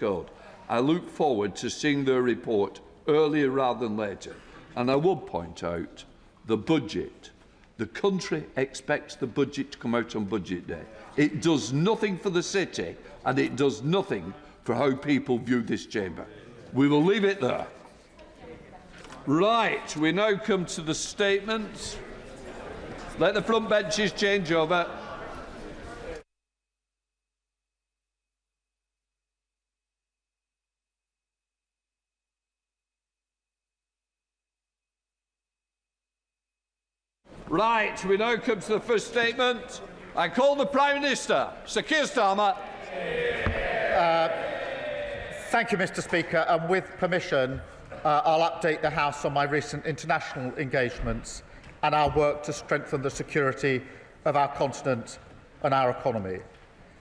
code. I look forward to seeing their report earlier rather than later. And I would point out the budget. The country expects the budget to come out on budget day. It does nothing for the city and it does nothing for how people view this chamber. We will leave it there. Right, we now come to the statements. Let the front benches change over. Right, we now come to the first statement. I call the Prime Minister, Sir Keir Starmer. Thank you, Mr. Speaker. And with permission, I'll update the House on my recent international engagements and our work to strengthen the security of our continent and our economy.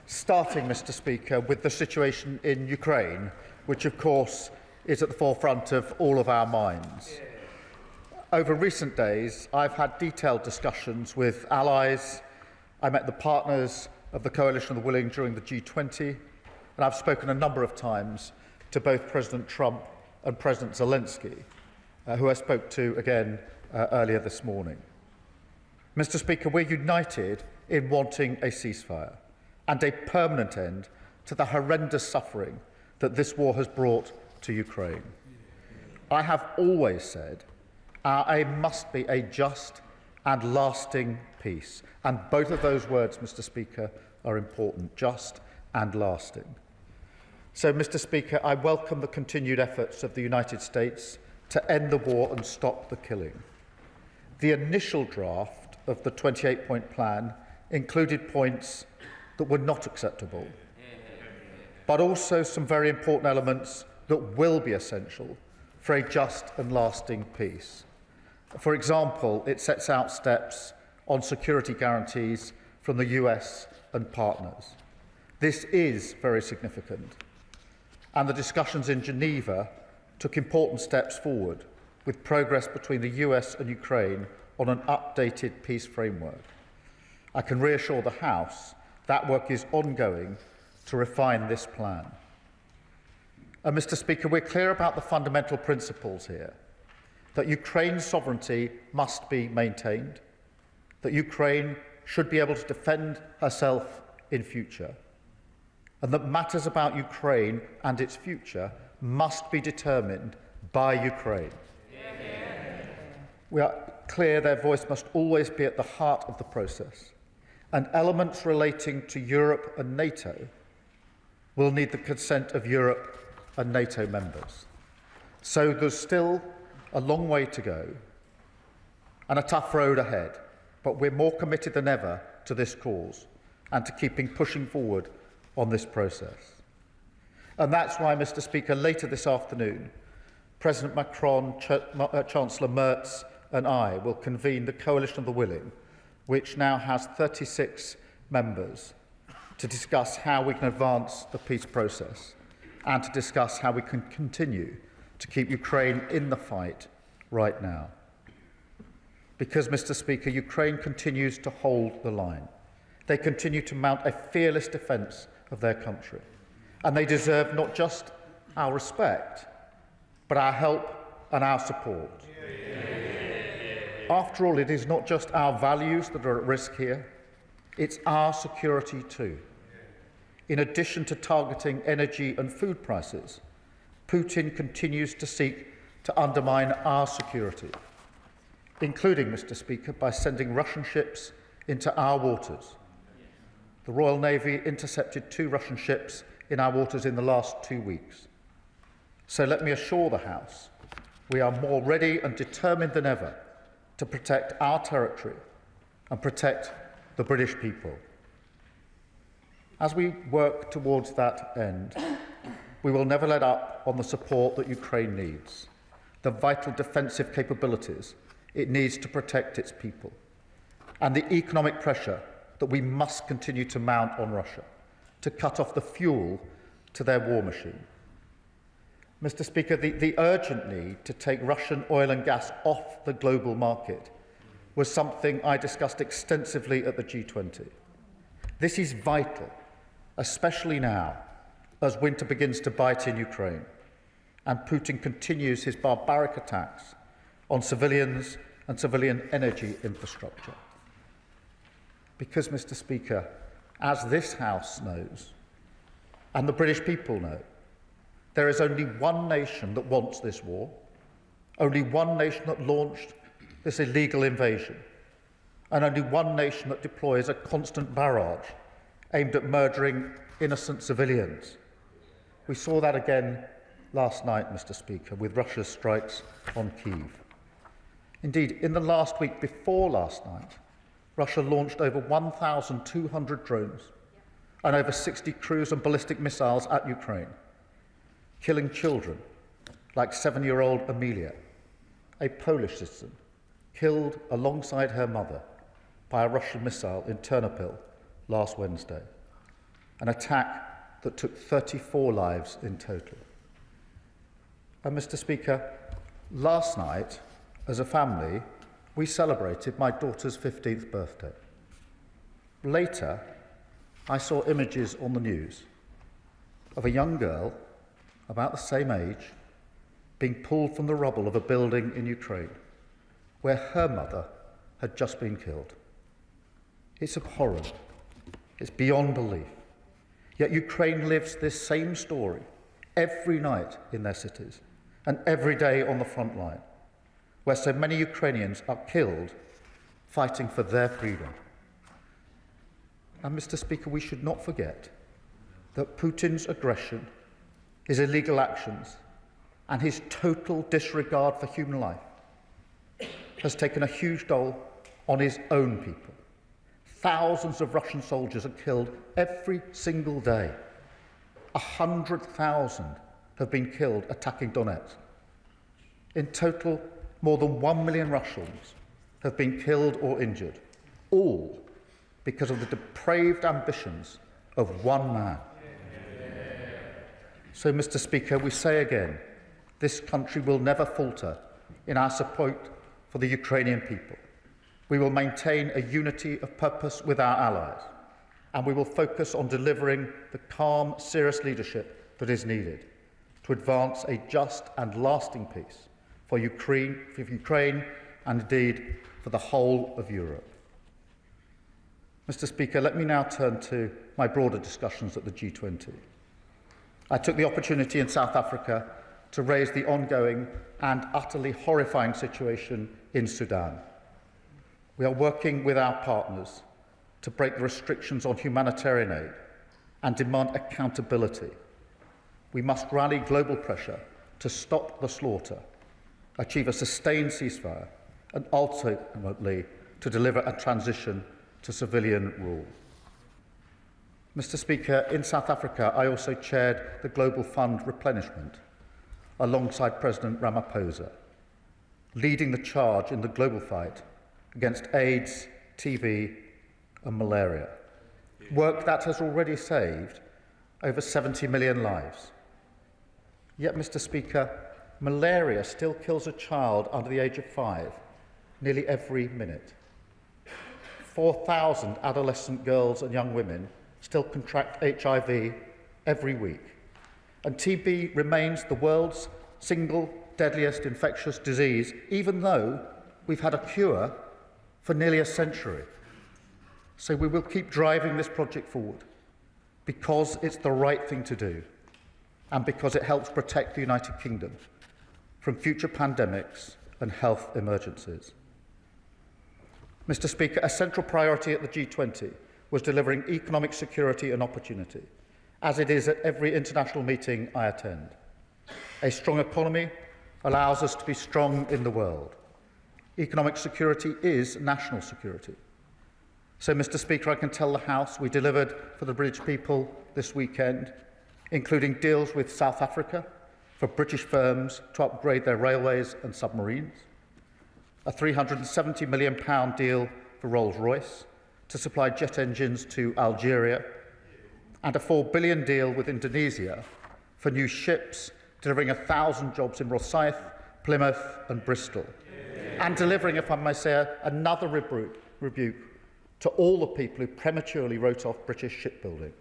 Starting, Mr. Speaker, with the situation in Ukraine, which of course is at the forefront of all of our minds. Over recent days, I've had detailed discussions with allies. I met the partners of the Coalition of the Willing during the G20, and I've spoken a number of times to both President Trump and President Zelensky, who I spoke to again earlier this morning. Mr. Speaker, we're united in wanting a ceasefire and a permanent end to the horrendous suffering that this war has brought to Ukraine. I have always said our aim must be a just and lasting peace. And both of those words, Mr. Speaker, are important, just and lasting. So, Mr. Speaker, I welcome the continued efforts of the United States to end the war and stop the killing. The initial draft of the 28-point plan included points that were not acceptable, but also some very important elements that will be essential for a just and lasting peace. For example, it sets out steps on security guarantees from the US and partners. This is very significant, and the discussions in Geneva took important steps forward, with progress between the US and Ukraine on an updated peace framework. I can reassure the House that work is ongoing to refine this plan. And, Mr. Speaker, we're clear about the fundamental principles here, that Ukraine's sovereignty must be maintained, that Ukraine should be able to defend herself in future, and that matters about Ukraine and its future must be determined by Ukraine. We are clear their voice must always be at the heart of the process, and elements relating to Europe and NATO will need the consent of Europe and NATO members. So there's still a long way to go and a tough road ahead, but we're more committed than ever to this cause and to pushing forward on this process. And that's why, Mr. Speaker, later this afternoon, President Macron, Chancellor Merz and I will convene the Coalition of the Willing, which now has 36 members, to discuss how we can advance the peace process and to discuss how we can continue to keep Ukraine in the fight right now. Because, Mr. Speaker, Ukraine continues to hold the line. They continue to mount a fearless defence of their country. And they deserve not just our respect, but our help and our support. After all, it is not just our values that are at risk here, it's our security too. In addition to targeting energy and food prices, Putin continues to seek to undermine our security, including, Mr. Speaker, by sending Russian ships into our waters. The Royal Navy intercepted 2 Russian ships in our waters in the last 2 weeks. So let me assure the House, we are more ready and determined than ever to protect our territory and protect the British people. As we work towards that end, we will never let up on the support that Ukraine needs, the vital defensive capabilities it needs to protect its people, and the economic pressure that we must continue to mount on Russia to cut off the fuel to their war machine. Mr. Speaker, the urgent need to take Russian oil and gas off the global market was something I discussed extensively at the G20. This is vital, especially now, as winter begins to bite in Ukraine and Putin continues his barbaric attacks on civilians and civilian energy infrastructure. Because, Mr. Speaker, as this House knows, and the British people know, there is only one nation that wants this war, only one nation that launched this illegal invasion, and only one nation that deploys a constant barrage aimed at murdering innocent civilians. We saw that again last night, Mr. Speaker, with Russia's strikes on Kyiv. Indeed, in the last week before last night, Russia launched over 1,200 drones and over 60 cruise and ballistic missiles at Ukraine, killing children like 7-year-old Amelia, a Polish citizen, killed alongside her mother by a Russian missile in Ternopil last Wednesday, an attack that took 34 lives in total. And Mr. Speaker, last night, as a family, we celebrated my daughter's 15th birthday. Later, I saw images on the news of a young girl, about the same age, being pulled from the rubble of a building in Ukraine, where her mother had just been killed. It's abhorrent. It's beyond belief. Yet Ukraine lives this same story every night in their cities and every day on the front line, where so many Ukrainians are killed fighting for their freedom. And, Mr. Speaker, we should not forget that Putin's aggression, his illegal actions, and his total disregard for human life has taken a huge toll on his own people. Thousands of Russian soldiers are killed every single day. 100,000 have been killed attacking Donetsk. In total, more than 1 million Russians have been killed or injured, all because of the depraved ambitions of one man. So, Mr. Speaker, we say again, this country will never falter in our support for the Ukrainian people. We will maintain a unity of purpose with our allies, and we will focus on delivering the calm, serious leadership that is needed to advance a just and lasting peace for Ukraine and indeed for the whole of Europe. Mr. Speaker, let me now turn to my broader discussions at the G20. I took the opportunity in South Africa to raise the ongoing and utterly horrifying situation in Sudan. We are working with our partners to break the restrictions on humanitarian aid and demand accountability. We must rally global pressure to stop the slaughter, achieve a sustained ceasefire, and ultimately to deliver a transition to civilian rule. Mr. Speaker, in South Africa, I also chaired the Global Fund replenishment alongside President Ramaphosa, leading the charge in the global fight against AIDS, TB and malaria, work that has already saved over 70 million lives. Yet, Mr. Speaker, malaria still kills a child under the age of 5 nearly every minute. 4,000 adolescent girls and young women still contract HIV every week. And TB remains the world's single deadliest infectious disease, even though we've had a cure for nearly a century. So we will keep driving this project forward because it's the right thing to do and because it helps protect the United Kingdom from future pandemics and health emergencies. Mr. Speaker, a central priority at the G20 was delivering economic security and opportunity, as it is at every international meeting I attend. A strong economy allows us to be strong in the world. Economic security is national security. So, Mr. Speaker, I can tell the House we delivered for the British people this weekend, including deals with South Africa for British firms to upgrade their railways and submarines, a £370 million deal for Rolls-Royce to supply jet engines to Algeria, and a £4 billion deal with Indonesia for new ships, delivering 1,000 jobs in Rosyth, Plymouth and Bristol, and delivering, if I may say, another rebuke to all the people who prematurely wrote off British shipbuilding.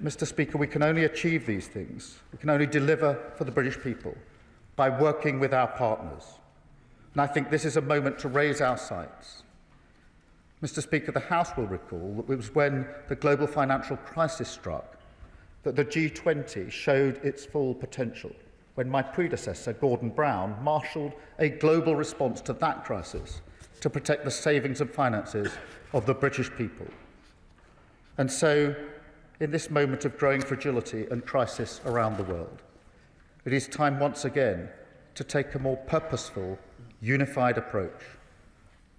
Mr. Speaker, we can only achieve these things, we can only deliver for the British people by working with our partners. And I think this is a moment to raise our sights. Mr. Speaker, the House will recall that it was when the global financial crisis struck that the G20 showed its full potential, when my predecessor, Gordon Brown, marshalled a global response to that crisis to protect the savings and finances of the British people. And so, in this moment of growing fragility and crisis around the world, it is time once again to take a more purposeful, unified approach,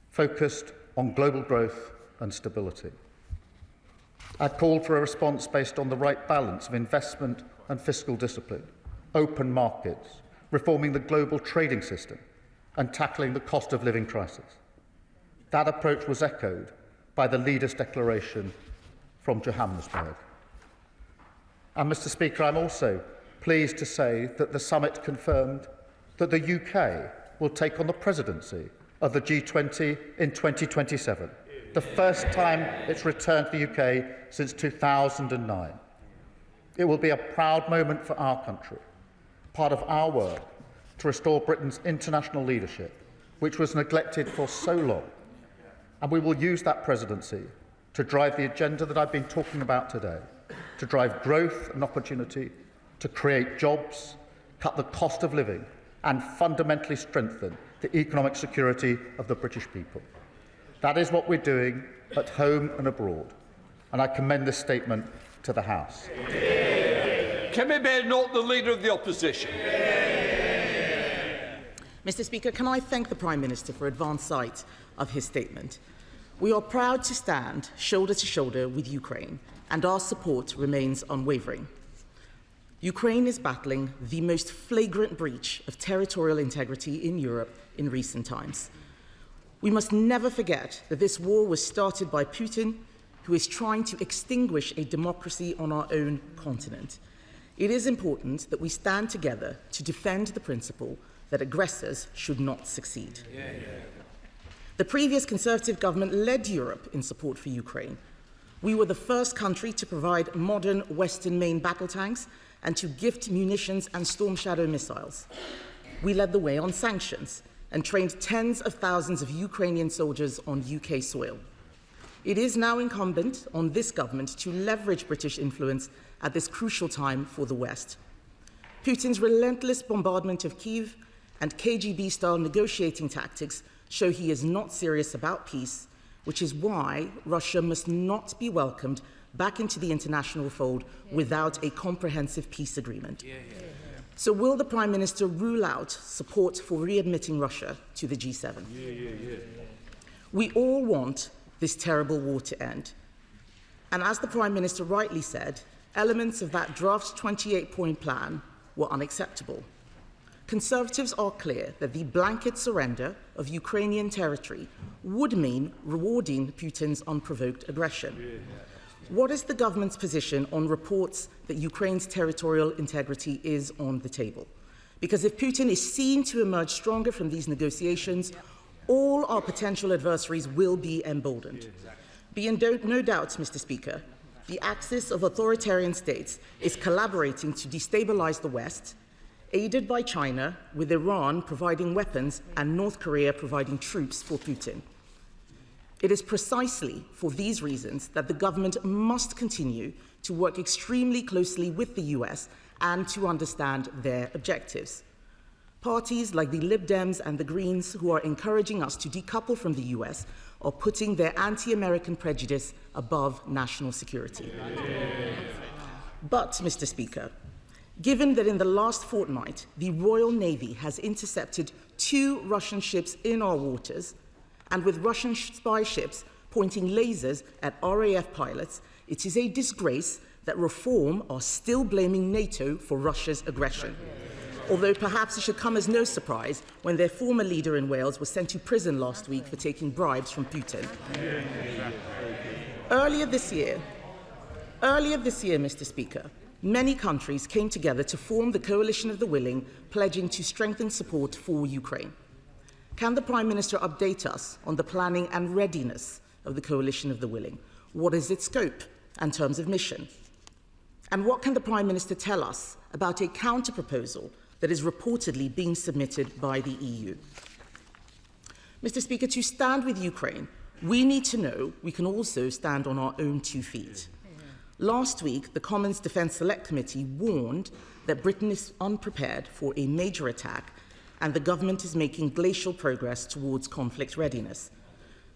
focused on global growth and stability. I called for a response based on the right balance of investment and fiscal discipline, open markets, reforming the global trading system, and tackling the cost of living crisis. That approach was echoed by the leaders' declaration from Johannesburg. And, Mr. Speaker, I'm also pleased to say that the summit confirmed that the UK will take on the presidency of the G20 in 2027, the first time it's returned to the UK since 2009. It will be a proud moment for our country, part of our work to restore Britain's international leadership, which was neglected for so long. And we will use that presidency to drive the agenda that I've been talking about today, to drive growth and opportunity, to create jobs, cut the cost of living, and fundamentally strengthen the economic security of the British people. That is what we're doing at home and abroad, and I commend this statement to the House. Can we bear note the Leader of the Opposition? Mr. Speaker, can I thank the Prime Minister for advance sight of his statement? We are proud to stand shoulder to shoulder with Ukraine, and our support remains unwavering. Ukraine is battling the most flagrant breach of territorial integrity in Europe in recent times. We must never forget that this war was started by Putin, who is trying to extinguish a democracy on our own continent. It is important that we stand together to defend the principle that aggressors should not succeed. The previous Conservative government led Europe in support for Ukraine. We were the first country to provide modern Western main battle tanks and to gift munitions and Storm Shadow missiles. We led the way on sanctions and trained tens of thousands of Ukrainian soldiers on UK soil. It is now incumbent on this government to leverage British influence at this crucial time for the West. Putin's relentless bombardment of Kyiv and KGB-style negotiating tactics show he is not serious about peace, which is why Russia must not be welcomed back into the international fold without a comprehensive peace agreement. So will the Prime Minister rule out support for readmitting Russia to the G7? We all want this terrible war to end. And as the Prime Minister rightly said, elements of that draft 28-point plan were unacceptable. Conservatives are clear that the blanket surrender of Ukrainian territory would mean rewarding Putin's unprovoked aggression. What is the government's position on reports that Ukraine's territorial integrity is on the table? Because if Putin is seen to emerge stronger from these negotiations, all our potential adversaries will be emboldened. Be in no doubt, Mr. Speaker, the axis of authoritarian states is collaborating to destabilize the West, aided by China, with Iran providing weapons and North Korea providing troops for Putin. It is precisely for these reasons that the government must continue to work extremely closely with the US and to understand their objectives. Parties like the Lib Dems and the Greens, who are encouraging us to decouple from the US, are putting their anti-American prejudice above national security. But, Mr. Speaker, given that in the last fortnight the Royal Navy has intercepted 2 Russian ships in our waters, and with Russian spy ships pointing lasers at RAF pilots, it is a disgrace that Reform are still blaming NATO for Russia's aggression. Although perhaps it should come as no surprise when their former leader in Wales was sent to prison last week for taking bribes from Putin. Earlier this year, Mr. Speaker, many countries came together to form the Coalition of the Willing, pledging to strengthen support for Ukraine. Can the Prime Minister update us on the planning and readiness of the Coalition of the Willing? What is its scope and terms of mission? And what can the Prime Minister tell us about a counter-proposal that is reportedly being submitted by the EU? Mr. Speaker, to stand with Ukraine, we need to know we can also stand on our own 2 feet. Last week, the Commons Defence Select Committee warned that Britain is unprepared for a major attack and the government is making glacial progress towards conflict readiness.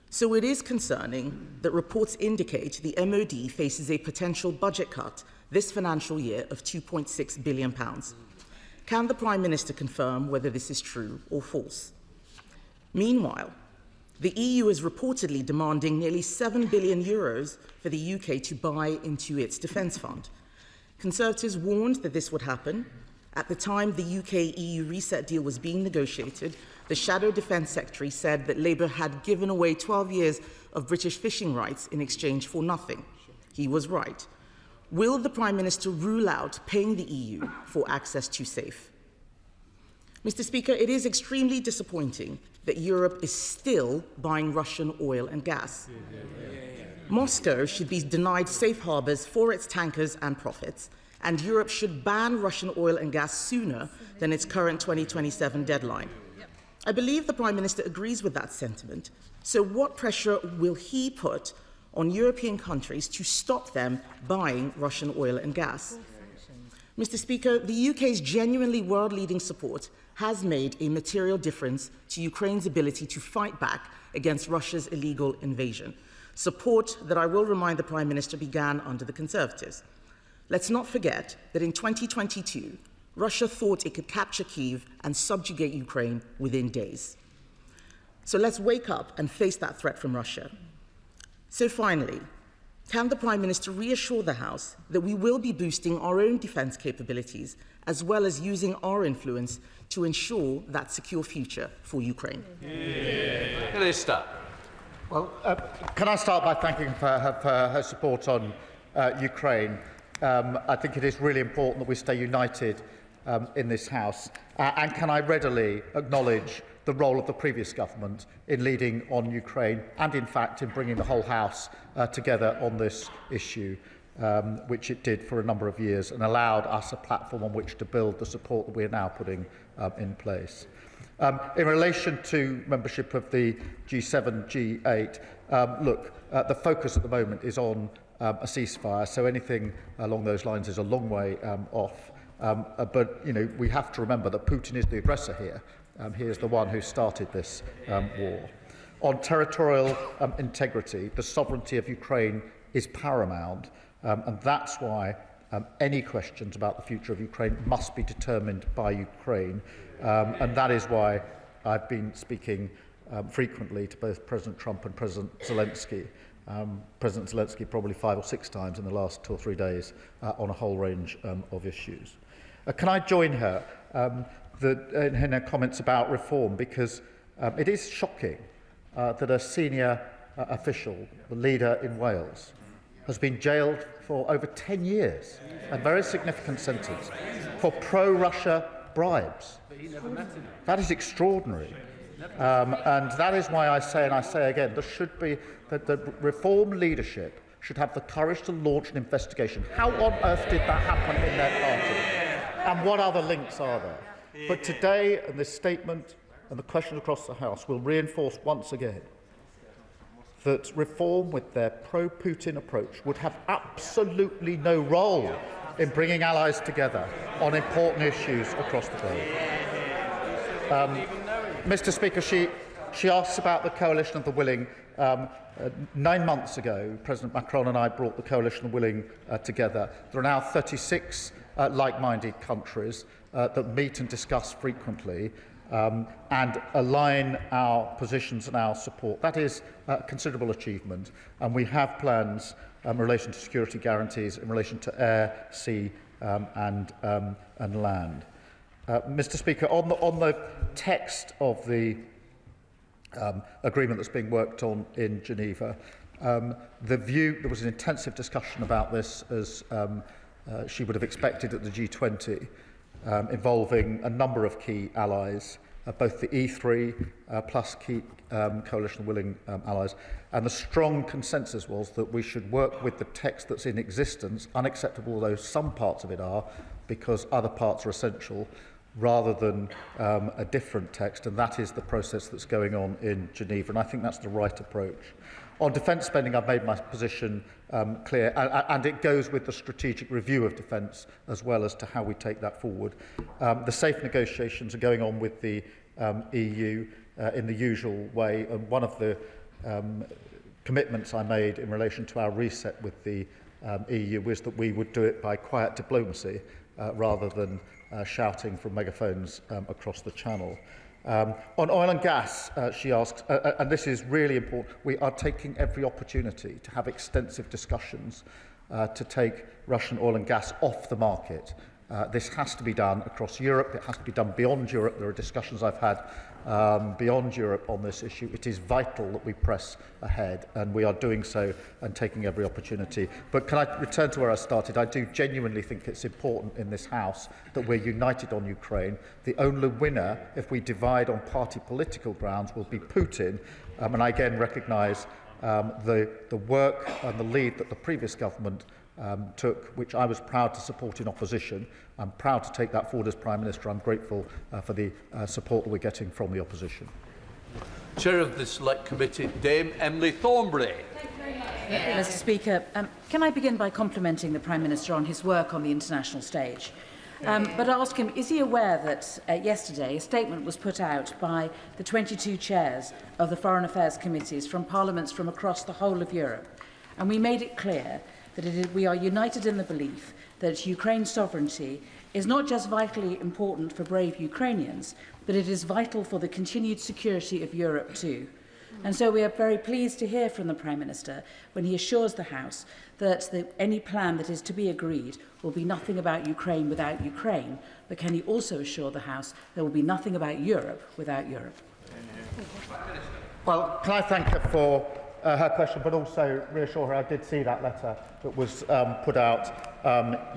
So it is concerning that reports indicate the MOD faces a potential budget cut this financial year of £2.6 billion. Can the Prime Minister confirm whether this is true or false? Meanwhile, the EU is reportedly demanding nearly €7 billion for the UK to buy into its defence fund. Conservatives warned that this would happen. At the time the UK-EU reset deal was being negotiated, the Shadow Defence Secretary said that Labour had given away 12 years of British fishing rights in exchange for nothing. He was right. Will the Prime Minister rule out paying the EU for access to SAFE? Mr. Speaker, it is extremely disappointing that Europe is still buying Russian oil and gas. Moscow should be denied safe harbours for its tankers and profits, and Europe should ban Russian oil and gas sooner than its current 2027 deadline. I believe the Prime Minister agrees with that sentiment, so what pressure will he put on European countries to stop them buying Russian oil and gas? Mr. Speaker, the UK's genuinely world-leading support has made a material difference to Ukraine's ability to fight back against Russia's illegal invasion, support that I will remind the Prime Minister began under the Conservatives. Let's not forget that in 2022, Russia thought it could capture Kyiv and subjugate Ukraine within days. So let's wake up and face that threat from Russia. So finally, can the Prime Minister reassure the House that we will be boosting our own defence capabilities as well as using our influence to ensure that secure future for Ukraine? Minister. Well, can I start by thanking her for her support on Ukraine? I think it is really important that we stay united in this House. And can I readily acknowledge the role of the previous government in leading on Ukraine and, in fact, in bringing the whole House together on this issue, which it did for a number of years and allowed us a platform on which to build the support that we are now putting in place. In relation to membership of the G7, G8, look, the focus at the moment is on a ceasefire, so anything along those lines is a long way off. But, you know, we have to remember that Putin is the aggressor here. He is the one who started this war. On territorial integrity, the sovereignty of Ukraine is paramount, and that's why any questions about the future of Ukraine must be determined by Ukraine. And that is why I've been speaking frequently to both President Trump and President Zelensky. President Zelensky probably 5 or 6 times in the last 2 or 3 days on a whole range of issues. Can I join her in her comments about reform, because it is shocking that a senior official, the leader in Wales, has been jailed for over 10 years, a very significant sentence, for pro-Russia bribes. That is extraordinary. And that is why I say, and I say again, there should be that the reform leadership should have the courage to launch an investigation. How on earth did that happen in their party? And what other links are there? But today, and this statement and the questions across the House will reinforce once again that reform with their pro-Putin approach would have absolutely no role in bringing allies together on important issues across the globe. Mr. Speaker, she asks about the coalition of the willing. 9 months ago, President Macron and I brought the coalition of the willing together. There are now 36 like-minded countries that meet and discuss frequently and align our positions and our support. That is a considerable achievement, and we have plans in relation to security guarantees, in relation to air, sea and land. Mr. Speaker, on the text of the agreement that's being worked on in Geneva, there was an intensive discussion about this, as she would have expected at the G20, involving a number of key allies, both the E3 plus key coalition of willing allies, and the strong consensus was that we should work with the text that's in existence, unacceptable though some parts of it are, because other parts are essential, rather than a different text, and that is the process that's going on in Geneva, and I think that's the right approach. On defence spending, I've made my position clear, and it goes with the strategic review of defence as well as to how we take that forward. The safe negotiations are going on with the EU in the usual way, and one of the commitments I made in relation to our reset with the EU was that we would do it by quiet diplomacy rather than shouting from megaphones across the channel. On oil and gas, she asks, and this is really important, we are taking every opportunity to have extensive discussions to take Russian oil and gas off the market. This has to be done across Europe. It has to be done beyond Europe. There are discussions I've had beyond Europe on this issue. It is vital that we press ahead, and we are doing so and taking every opportunity. But can I return to where I started? I do genuinely think it's important in this House that we're united on Ukraine. The only winner, if we divide on party political grounds, will be Putin. And I again recognise the work and the lead that the previous government took, which I was proud to support in opposition. I'm proud to take that forward as Prime Minister. I'm grateful for the support that we're getting from the opposition. Chair of the Select Committee, Dame Emily Thornberry. Mr. Speaker, can I begin by complimenting the Prime Minister on his work on the international stage? But ask him, is he aware that yesterday a statement was put out by the 22 chairs of the Foreign Affairs Committees from parliaments from across the whole of Europe, and we made it clear that we are united in the belief that Ukraine's sovereignty is not just vitally important for brave Ukrainians, but it is vital for the continued security of Europe too. And so we are very pleased to hear from the Prime Minister when he assures the House that any plan that is to be agreed will be nothing about Ukraine without Ukraine, but can he also assure the House there will be nothing about Europe without Europe? Well, can I thank her for her question, but also reassure her I did see that letter that was put out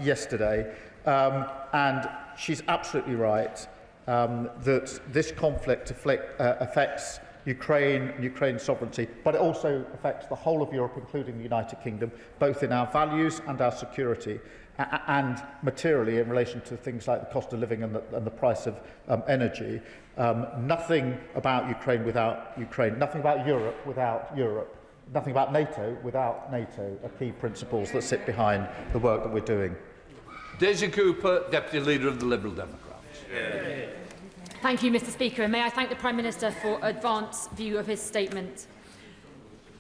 yesterday. And she's absolutely right that this conflict affects Ukraine and Ukraine's sovereignty, but it also affects the whole of Europe, including the United Kingdom, both in our values and our security, and materially in relation to things like the cost of living and the price of energy. Nothing about Ukraine without Ukraine, nothing about Europe without Europe, nothing about NATO without NATO are key principles that sit behind the work that we're doing. Daisy Cooper, Deputy Leader of the Liberal Democrats. Thank you, Mr. Speaker, and may I thank the Prime Minister for advance view of his statement.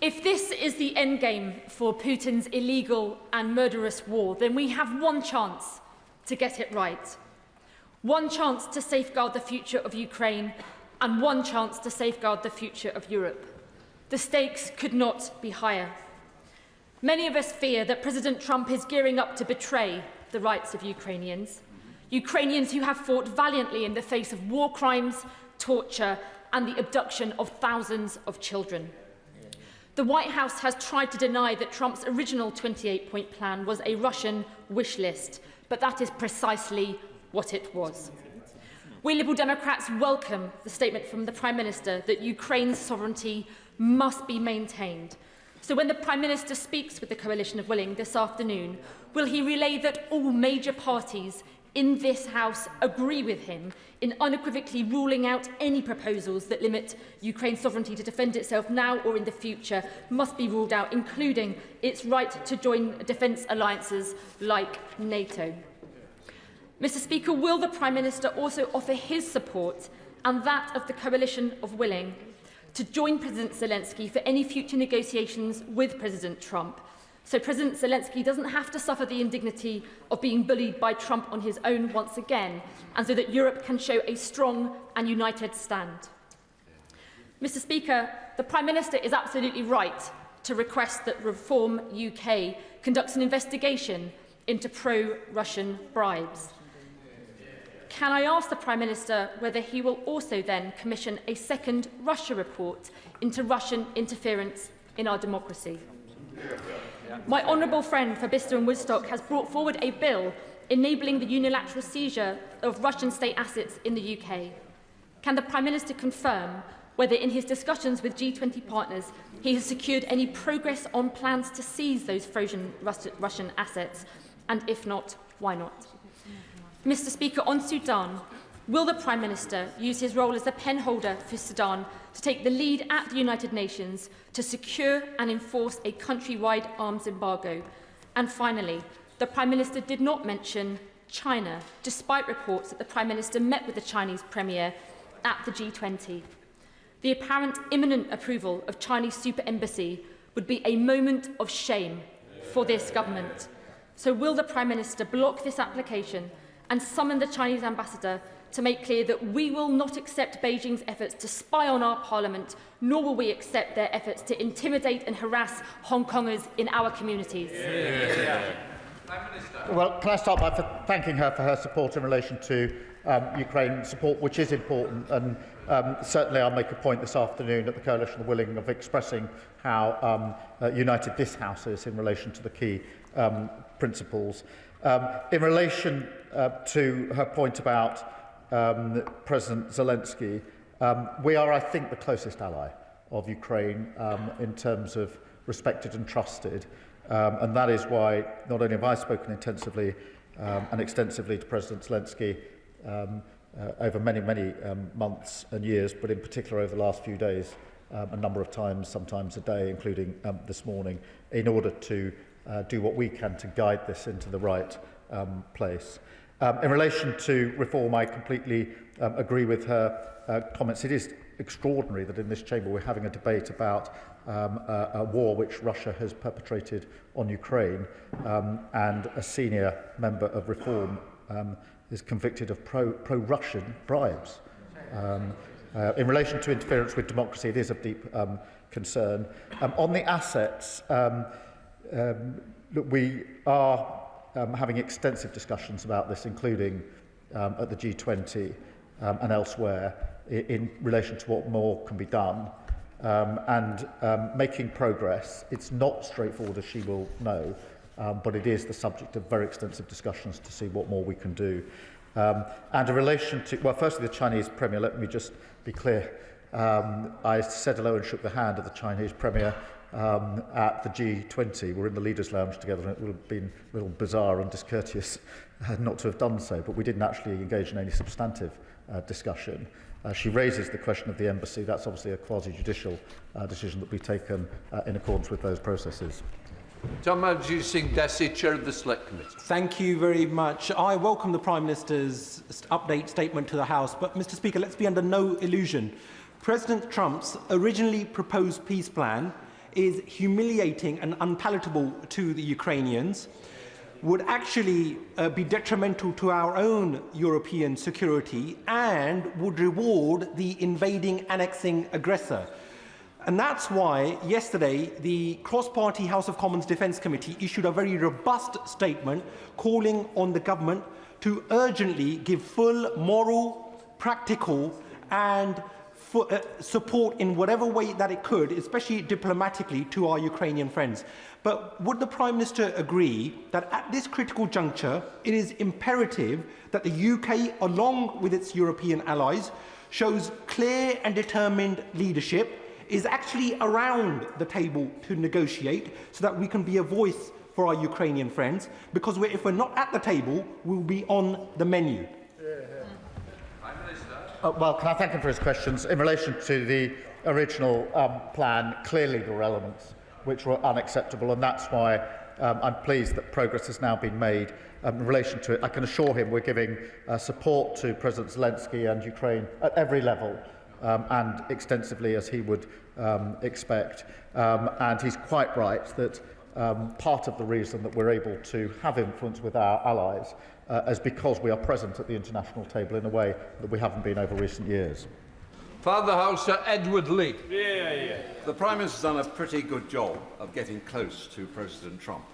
If this is the endgame for Putin's illegal and murderous war, then we have one chance to get it right. One chance to safeguard the future of Ukraine and one chance to safeguard the future of Europe. The stakes could not be higher. Many of us fear that President Trump is gearing up to betray the rights of Ukrainians. Ukrainians who have fought valiantly in the face of war crimes, torture and the abduction of thousands of children. The White House has tried to deny that Trump's original 28-point plan was a Russian wish list, but that is precisely what it was. We Liberal Democrats welcome the statement from the Prime Minister that Ukraine's sovereignty must be maintained. So when the Prime Minister speaks with the Coalition of Willing this afternoon, will he relay that all major parties in this House agree with him in unequivocally ruling out any proposals that limit Ukraine's sovereignty to defend itself now or in the future must be ruled out, including its right to join defence alliances like NATO? Mr. Speaker, will the Prime Minister also offer his support and that of the Coalition of Willing to join President Zelensky for any future negotiations with President Trump, so President Zelensky doesn't have to suffer the indignity of being bullied by Trump on his own once again, and so that Europe can show a strong and united stand? Mr. Speaker, the Prime Minister is absolutely right to request that Reform UK conducts an investigation into pro-Russian bribes. Can I ask the Prime Minister whether he will also then commission a second Russia report into Russian interference in our democracy? My honourable friend for Bicester and Woodstock has brought forward a bill enabling the unilateral seizure of Russian state assets in the UK. Can the Prime Minister confirm whether in his discussions with G20 partners he has secured any progress on plans to seize those frozen Russian assets, and if not, why not? Mr. Speaker, on Sudan, will the Prime Minister use his role as the pen holder for Sudan to take the lead at the United Nations to secure and enforce a countrywide arms embargo? And finally, the Prime Minister did not mention China, despite reports that the Prime Minister met with the Chinese Premier at the G20. The apparent imminent approval of Chinese super embassy would be a moment of shame for this government. So will the Prime Minister block this application and summon the Chinese ambassador to make clear that we will not accept Beijing's efforts to spy on our Parliament, nor will we accept their efforts to intimidate and harass Hong Kongers in our communities? Well, can I start by thanking her for her support in relation to Ukraine support, which is important, and certainly I'll make a point this afternoon at the Coalition of the Willing of expressing how united this House is in relation to the key principles. In relation to her point about President Zelensky, we are, I think, the closest ally of Ukraine in terms of respected and trusted, and that is why not only have I spoken intensively and extensively to President Zelensky over many months and years, but in particular over the last few days, a number of times, sometimes a day, including this morning, in order to do what we can to guide this into the right place. In relation to reform, I completely agree with her comments. It is extraordinary that in this chamber we're having a debate about a war which Russia has perpetrated on Ukraine, and a senior member of Reform is convicted of pro-Russian bribes. In relation to interference with democracy, it is of deep concern. On the assets, look, we are having extensive discussions about this, including at the G20 and elsewhere, in relation to what more can be done, and making progress. It's not straightforward, as she will know, but it is the subject of very extensive discussions to see what more we can do. And in relation to, well, firstly, the Chinese Premier, let me just be clear. I said hello and shook the hand of the Chinese Premier at the G20. We're in the Leaders' Lounge together, and it would have been a little bizarre and discourteous not to have done so, but we didn't actually engage in any substantive discussion. She raises the question of the embassy. That's obviously a quasi-judicial decision that will be taken in accordance with those processes. Tamarji Singh Desi, Chair of the Select Committee. Thank you very much. I welcome the Prime Minister's update statement to the House, but Mr. Speaker, let's be under no illusion. President Trump's originally proposed peace plan is humiliating and unpalatable to the Ukrainians, would actually be detrimental to our own European security, and would reward the invading, annexing aggressor. And that's why yesterday the cross-party House of Commons Defence Committee issued a very robust statement calling on the government to urgently give full moral, practical and support in whatever way that it could, especially diplomatically, to our Ukrainian friends. But would the Prime Minister agree that at this critical juncture it is imperative that the UK, along with its European allies, shows clear and determined leadership, is actually around the table to negotiate, so that we can be a voice for our Ukrainian friends, because if we're not at the table, we'll be on the menu? Well, can I thank him for his questions? In relation to the original plan, clearly there were elements which were unacceptable, and that's why I'm pleased that progress has now been made in relation to it. I can assure him we're giving support to President Zelensky and Ukraine at every level, and extensively, as he would expect. And he's quite right that part of the reason that we're able to have influence with our allies is because we are present at the international table in a way that we haven't been over recent years. Father House, Edward Lee. The Prime Minister's done a pretty good job of getting close to President Trump.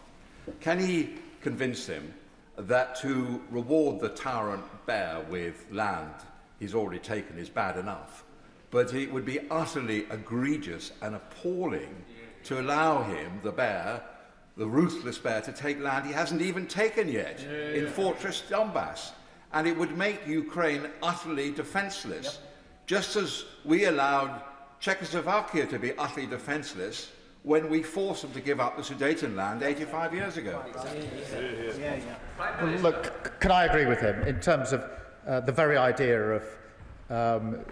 Can he convince him that to reward the tyrant bear with land he's already taken is bad enough, but it would be utterly egregious and appalling to allow him, the bear, the ruthless bear, to take land he hasn't even taken yet in Fortress Donbass? And it would make Ukraine utterly defenceless. just as we allowed Czechoslovakia to be utterly defenceless when we forced them to give up the Sudetenland 85 years ago. Well, look, can I agree with him in terms of the very idea of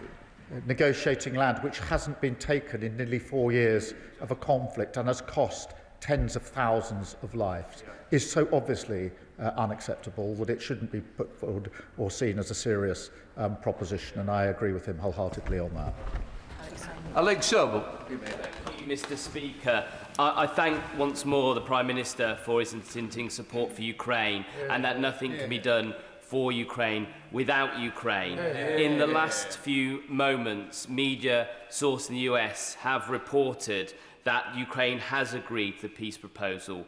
negotiating land which hasn't been taken in nearly 4 years of a conflict and has cost tens of thousands of lives is so obviously unacceptable that it shouldn't be put forward or seen as a serious proposition, and I agree with him wholeheartedly on that. Alex Sherwood. Mr. Speaker, I thank once more the Prime Minister for his hinting support for Ukraine and that nothing can be done for Ukraine without Ukraine. In the last few moments, media sources in the US have reported that Ukraine has agreed to the peace proposal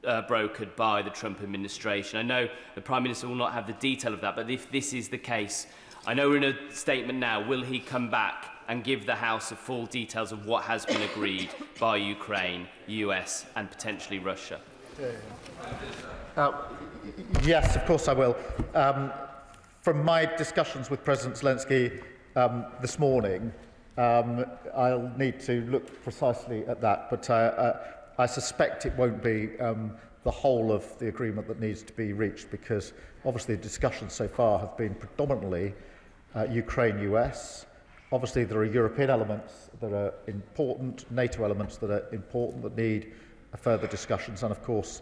brokered by the Trump administration. I know the Prime Minister will not have the detail of that, but if this is the case, I know we're in a statement now, will he come back and give the House the full details of what has been agreed by Ukraine, US and potentially Russia? Yes, of course I will. From my discussions with President Zelensky this morning, I'll need to look precisely at that, but I suspect it won't be the whole of the agreement that needs to be reached, because obviously the discussions so far have been predominantly Ukraine-US. Obviously there are European elements that are important, NATO elements that are important, that need further discussions, and of course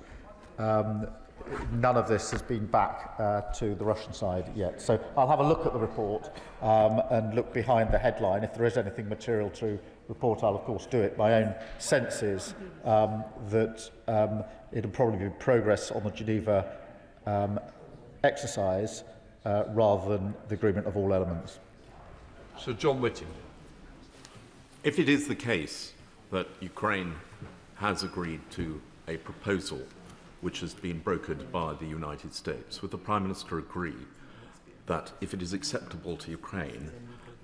none of this has been back to the Russian side yet. So I'll have a look at the report and look behind the headline. If there is anything material to report, I'll of course do it. My own sense is that it'll probably be progress on the Geneva exercise rather than the agreement of all elements. Sir John Whitting. If it is the case that Ukraine has agreed to a proposal which has been brokered by the United States, would the Prime Minister agree that if it is acceptable to Ukraine,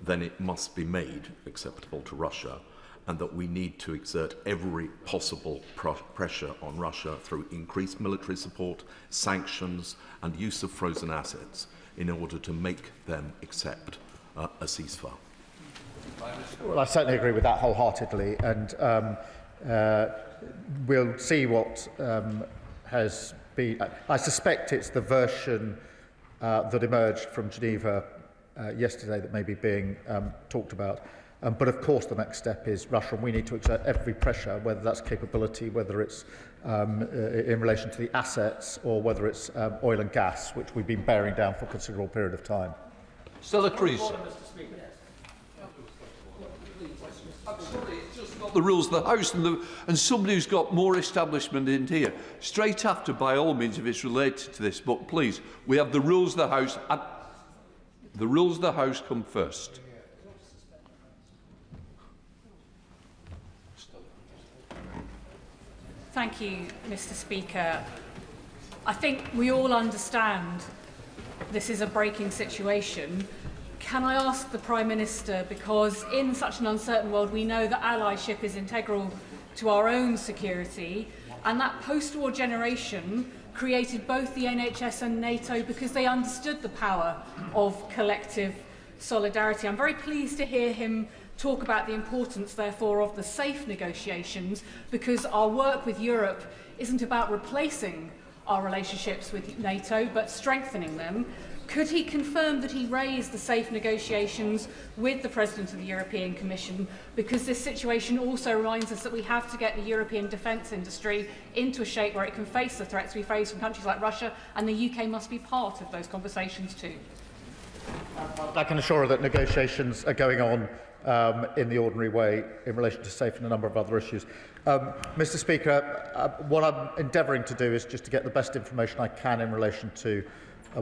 then it must be made acceptable to Russia, and that we need to exert every possible pressure on Russia through increased military support, sanctions and use of frozen assets in order to make them accept a ceasefire? Well, I certainly agree with that wholeheartedly, and we'll see what has been. I suspect it's the version that emerged from Geneva yesterday that may be being talked about. But of course the next step is Russia, and we need to exert every pressure, whether that's capability, whether it's in relation to the assets, or whether it's oil and gas, which we've been bearing down for a considerable period of time. Stella Creasy. It's just not the rules of the House, and somebody who's got more establishment in here. Straight after, by all means, if it's related to this, but please, we have the rules of the House, and the rules of the House come first. Thank you, Mr. Speaker. I think we all understand this is a breaking situation. Can I ask the Prime Minister, because in such an uncertain world we know that allyship is integral to our own security, and that post-war generation created both the NHS and NATO because they understood the power of collective solidarity. I'm very pleased to hear him talk about the importance, therefore, of the safe negotiations, because our work with Europe isn't about replacing our relationships with NATO, but strengthening them. Could he confirm that he raised the safe negotiations with the President of the European Commission, because this situation also reminds us that we have to get the European defence industry into a shape where it can face the threats we face from countries like Russia, and the UK must be part of those conversations too? I can assure her that negotiations are going on in the ordinary way in relation to SAFE and a number of other issues. Mr. Speaker, what I'm endeavouring to do is just to get the best information I can in relation to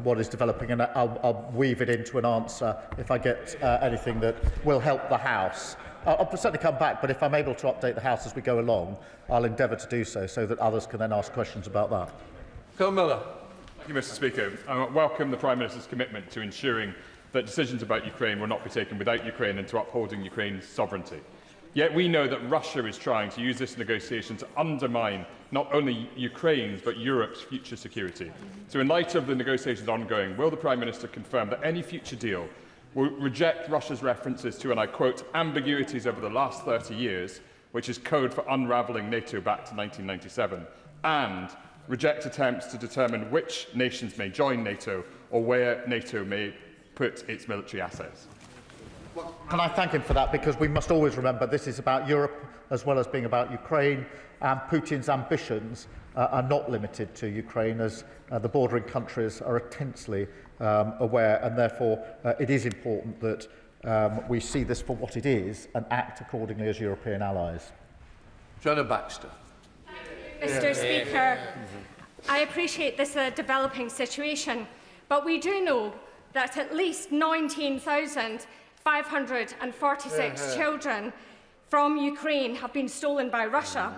what is developing, and I'll weave it into an answer if I get anything that will help the House. I'll certainly come back, but if I'm able to update the House as we go along, I'll endeavour to do so, so that others can then ask questions about that. Colin Miller. Thank you, Mr. Speaker. I welcome the Prime Minister's commitment to ensuring that decisions about Ukraine will not be taken without Ukraine and to upholding Ukraine's sovereignty. Yet we know that Russia is trying to use this negotiation to undermine not only Ukraine's but Europe's future security. So in light of the negotiations ongoing, will the Prime Minister confirm that any future deal will reject Russia's references to, and I quote, ambiguities over the last 30 years, which is code for unravelling NATO back to 1997, and reject attempts to determine which nations may join NATO or where NATO may put its military assets. Can I thank him for that, because we must always remember this is about Europe as well as being about Ukraine, and Putin's ambitions are not limited to Ukraine, as the bordering countries are intensely aware, and therefore it is important that we see this for what it is and act accordingly as European allies. Jenna Baxter. Mr. Speaker, I appreciate this is a developing situation, but we do know that at least 19,546 children from Ukraine have been stolen by Russia,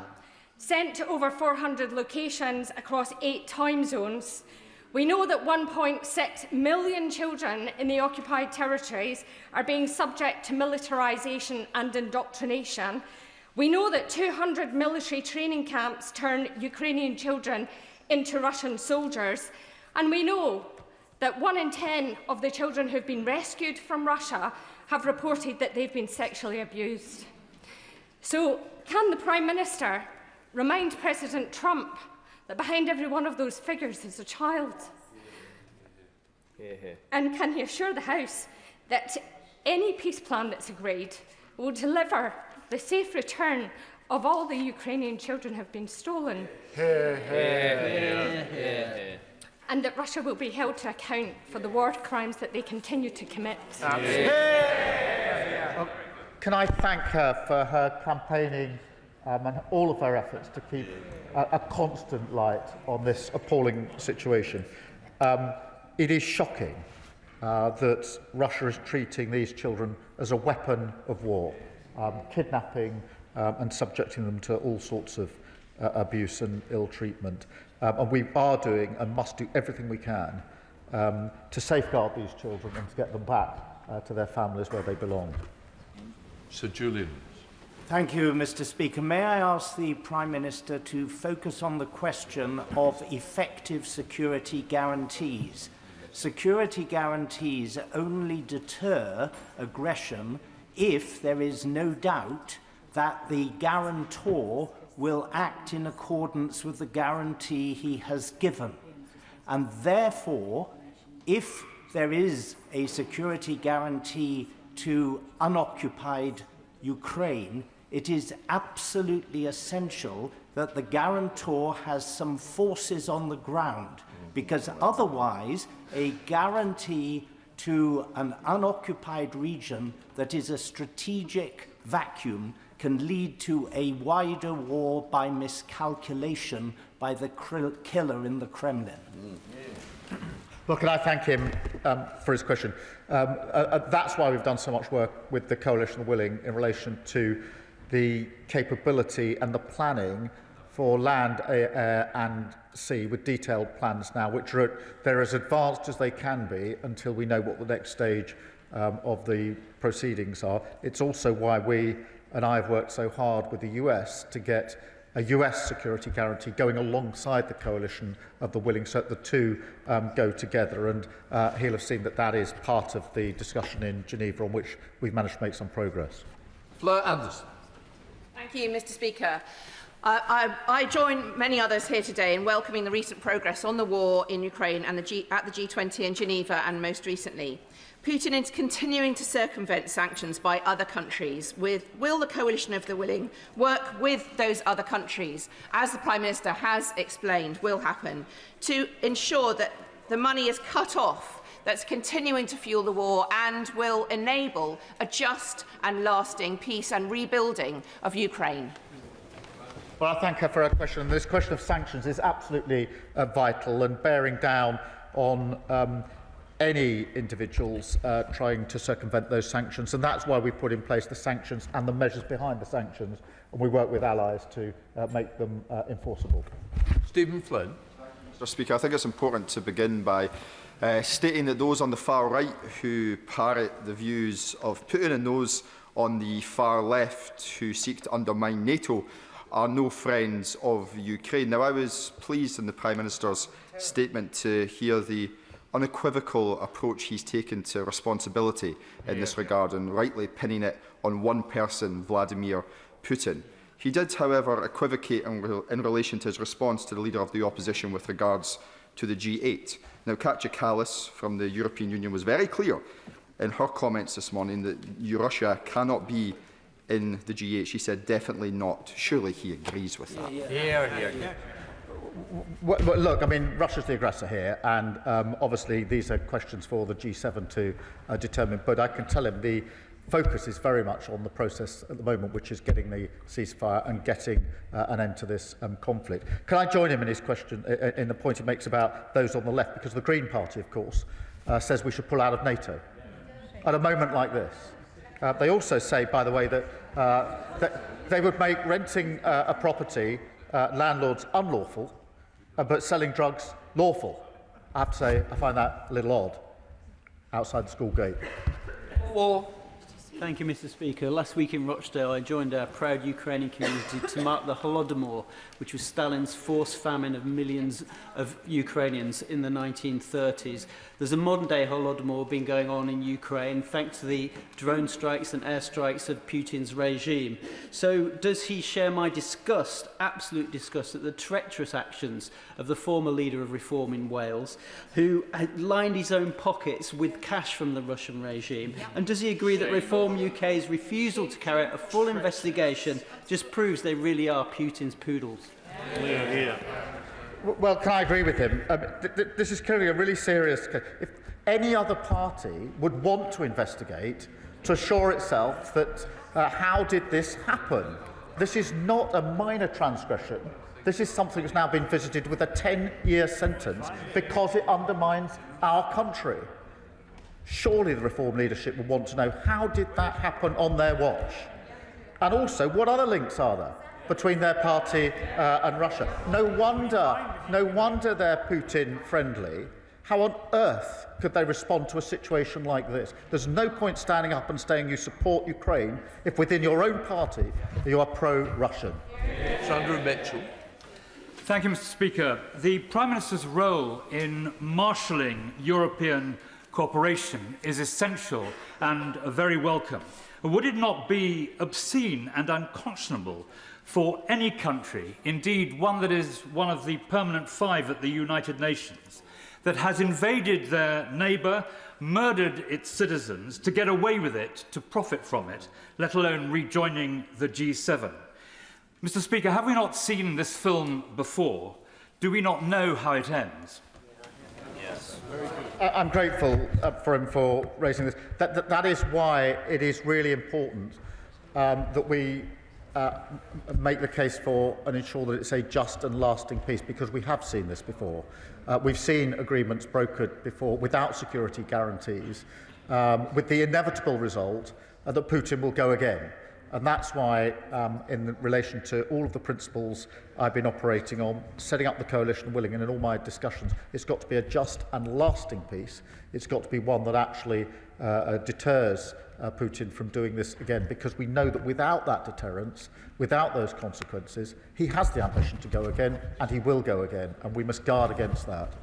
sent to over 400 locations across 8 time zones. We know that 1.6 million children in the occupied territories are being subject to militarisation and indoctrination. We know that 200 military training camps turn Ukrainian children into Russian soldiers. And we know that 1 in 10 of the children who have been rescued from Russia have reported that they've been sexually abused. So, can the Prime Minister remind President Trump that behind every one of those figures is a child? And can he assure the House that any peace plan that's agreed will deliver the safe return of all the Ukrainian children who have been stolen? And that Russia will be held to account for the war crimes that they continue to commit? Can I thank her for her campaigning and all of her efforts to keep a constant light on this appalling situation. It is shocking that Russia is treating these children as a weapon of war, kidnapping and subjecting them to all sorts of abuse and ill treatment. And we are doing and must do everything we can to safeguard these children and to get them back to their families where they belong. Sir Julian. Thank you, Mr. Speaker. May I ask the Prime Minister to focus on the question of effective security guarantees? Security guarantees only deter aggression if there is no doubt that the guarantor will act in accordance with the guarantee he has given. And therefore, if there is a security guarantee to unoccupied Ukraine, it is absolutely essential that the guarantor has some forces on the ground, because otherwise a guarantee to an unoccupied region that is a strategic vacuum can lead to a wider war by miscalculation by the killer in the Kremlin. Well, can I thank him for his question? That's why we've done so much work with the Coalition of Willing in relation to the capability and the planning for land, air and sea, with detailed plans now, which they're as advanced as they can be until we know what the next stage of the proceedings are. It's also why we and I have worked so hard with the US to get a US security guarantee going alongside the coalition of the willing, so that the two go together. And he'll have seen that that is part of the discussion in Geneva, on which we've managed to make some progress. Fleur Anderson. Thank you, Mr. Speaker. I join many others here today in welcoming the recent progress on the war in Ukraine and at the G20 in Geneva, and most recently. Putin is continuing to circumvent sanctions by other countries. Will the coalition of the willing work with those other countries, as the Prime Minister has explained will happen, to ensure that the money is cut off that's continuing to fuel the war and will enable a just and lasting peace and rebuilding of Ukraine? Well, I thank her for her question. This question of sanctions is absolutely vital, and bearing down on any individuals trying to circumvent those sanctions, and that's why we put in place the sanctions and the measures behind the sanctions, and we work with allies to make them enforceable. Stephen Flynn. Mr. Speaker, I think it's important to begin by stating that those on the far right who parrot the views of Putin and those on the far left who seek to undermine NATO are no friends of Ukraine. Now, I was pleased in the Prime Minister's statement to hear the unequivocal approach he's taken to responsibility in this regard, and rightly pinning it on one person, Vladimir Putin. He did, however, equivocate in relation to his response to the Leader of the Opposition with regards to the G8. Now, Katja Kallas from the European Union was very clear in her comments this morning that Russia cannot be in the G8. She said definitely not. Surely he agrees with that. Well, look, I mean, Russia's the aggressor here, and obviously these are questions for the G7 to determine, but I can tell him the focus is very much on the process at the moment, which is getting the ceasefire and getting an end to this conflict. Can I join him in his question, in the point he makes about those on the left? Because the Green Party, of course, says we should pull out of NATO at a moment like this. They also say, by the way, that they would make renting a property landlords unlawful, but selling drugs lawful. I have to say, I find that a little odd outside the school gate. Thank you, Mr. Speaker. Last week in Rochdale, I joined our proud Ukrainian community to mark the Holodomor, which was Stalin's forced famine of millions of Ukrainians in the 1930s. There's a modern-day Holodomor been going on in Ukraine thanks to the drone strikes and airstrikes of Putin's regime. So does he share my disgust, absolute disgust, at the treacherous actions of the former leader of Reform in Wales, who had lined his own pockets with cash from the Russian regime? And does he agree that Reform UK's refusal to carry out a full investigation just proves they really are Putin's poodles? Well, can I agree with him? This is clearly a really serious case. If any other party would want to investigate to assure itself that how did this happen? This is not a minor transgression. This is something that's now been visited with a 10-year sentence because it undermines our country. Surely the Reform leadership would want to know how did that happen on their watch? And also, what other links are there between their party and Russia? No wonder they're Putin-friendly. How on earth could they respond to a situation like this? There's no point standing up and saying you support Ukraine if within your own party you are pro-Russian. Sandra Mitchell. Thank you, Mr. Speaker. The Prime Minister's role in marshalling European cooperation is essential and very welcome. Would it not be obscene and unconscionable for any country, indeed one that is one of the permanent five at the United Nations, that has invaded their neighbour, murdered its citizens, to get away with it, to profit from it, let alone rejoining the G7? Mr. Speaker, have we not seen this film before? Do we not know how it ends? I'm grateful for him for raising this. That is why it is really important that we make the case for and ensure that it's a just and lasting peace, because we have seen this before. We've seen agreements brokered before without security guarantees, with the inevitable result that Putin will go again. And that's why, in relation to all of the principles I've been operating on, setting up the coalition willing, and in all my discussions, it's got to be a just and lasting peace. It's got to be one that actually deters Putin from doing this again, because we know that without that deterrence, without those consequences, he has the ambition to go again, and he will go again, and we must guard against that.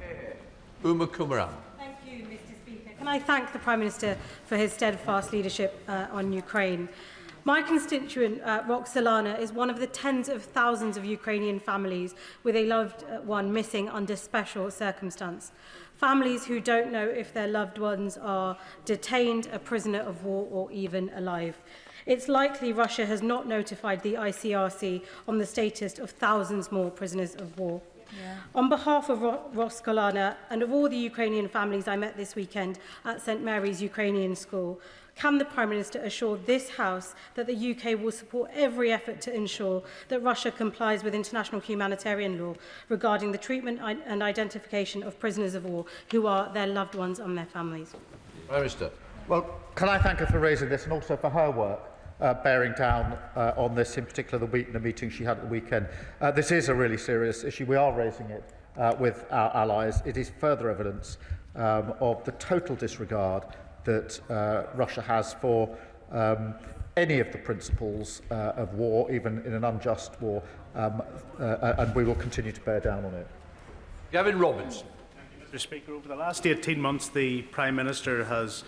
Uma Kumaran. Thank you, Mr. Speaker. Can I thank the Prime Minister for his steadfast leadership on Ukraine? My constituent, Roxolana, is one of the tens of thousands of Ukrainian families with a loved one missing under special circumstance. Families who don't know if their loved ones are detained, a prisoner of war, or even alive. It's likely Russia has not notified the ICRC on the status of thousands more prisoners of war. On behalf of Roxolana and of all the Ukrainian families I met this weekend at St Mary's Ukrainian School, can the Prime Minister assure this House that the UK will support every effort to ensure that Russia complies with international humanitarian law regarding the treatment and identification of prisoners of war who are their loved ones and their families? Prime Minister. Well, can I thank her for raising this, and also for her work bearing down on this, in particular the meeting she had at the weekend. This is a really serious issue. We are raising it with our allies. It is further evidence of the total disregard that Russia has for any of the principles of war, even in an unjust war, and we will continue to bear down on it. Gavin Robertson. Mr. Speaker, over the last 18 months, the Prime Minister has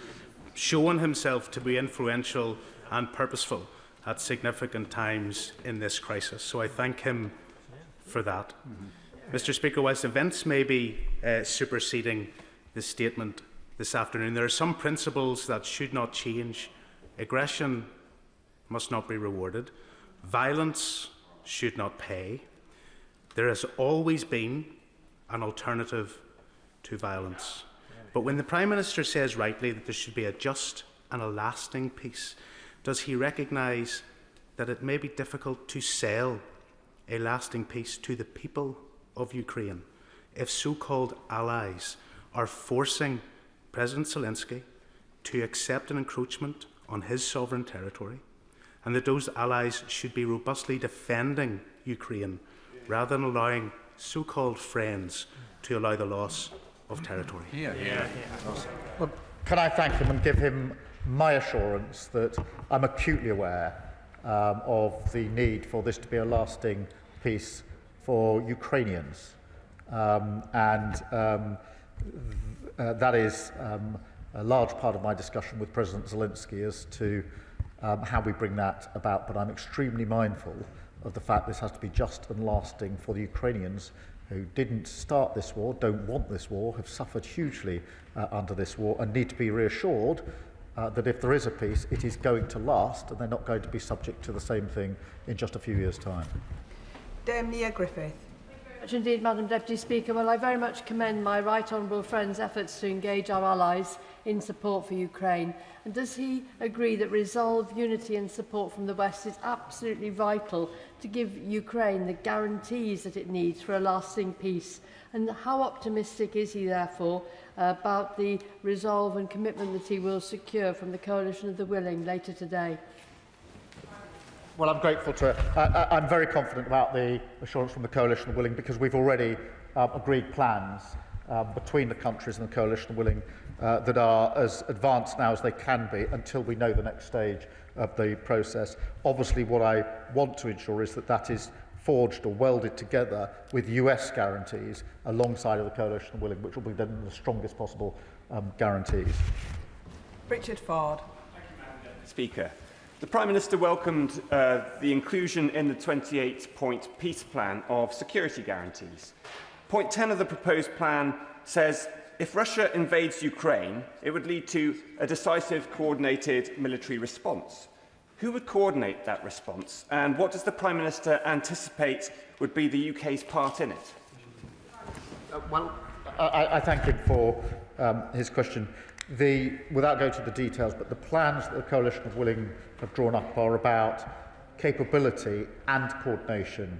shown himself to be influential and purposeful at significant times in this crisis. So I thank him for that. Mr. Speaker, whilst events may be superseding this statement this afternoon, there are some principles that should not change. Aggression must not be rewarded. Violence should not pay. There has always been an alternative to violence. But when the Prime Minister says rightly that there should be a just and a lasting peace, does he recognise that it may be difficult to sell a lasting peace to the people of Ukraine if so-called allies are forcing President Zelensky to accept an encroachment on his sovereign territory, and that those allies should be robustly defending Ukraine rather than allowing so-called friends to allow the loss of territory? Well, can I thank him and give him my assurance that I'm acutely aware of the need for this to be a lasting peace for Ukrainians. That is a large part of my discussion with President Zelensky as to how we bring that about. But I'm extremely mindful of the fact this has to be just and lasting for the Ukrainians who didn't start this war, don't want this war, have suffered hugely under this war, and need to be reassured that if there is a peace, it is going to last, and they're not going to be subject to the same thing in just a few years' time. Nia Griffith. Indeed, Madam Deputy Speaker. Well, I very much commend my right honourable friend's efforts to engage our allies in support for Ukraine. And does he agree that resolve, unity and support from the West is absolutely vital to give Ukraine the guarantees that it needs for a lasting peace? And how optimistic is he, therefore, about the resolve and commitment that he will secure from the Coalition of the Willing later today? Well, I'm grateful to I'm very confident about the assurance from the Coalition of the Willing, because we've already agreed plans between the countries and the Coalition of the Willing that are as advanced now as they can be until we know the next stage of the process. Obviously, what I want to ensure is that that is forged or welded together with US guarantees alongside of the Coalition of the Willing, which will be then the strongest possible guarantees. Richard Ford. Thank you, Madam Speaker. The Prime Minister welcomed the inclusion in the 28-point peace plan of security guarantees. Point 10 of the proposed plan says if Russia invades Ukraine, it would lead to a decisive, coordinated military response. Who would coordinate that response, and what does the Prime Minister anticipate would be the UK's part in it? Well, I thank him for his question. Without going to the details, but the plans that the Coalition of Willing have drawn up are about capability and coordination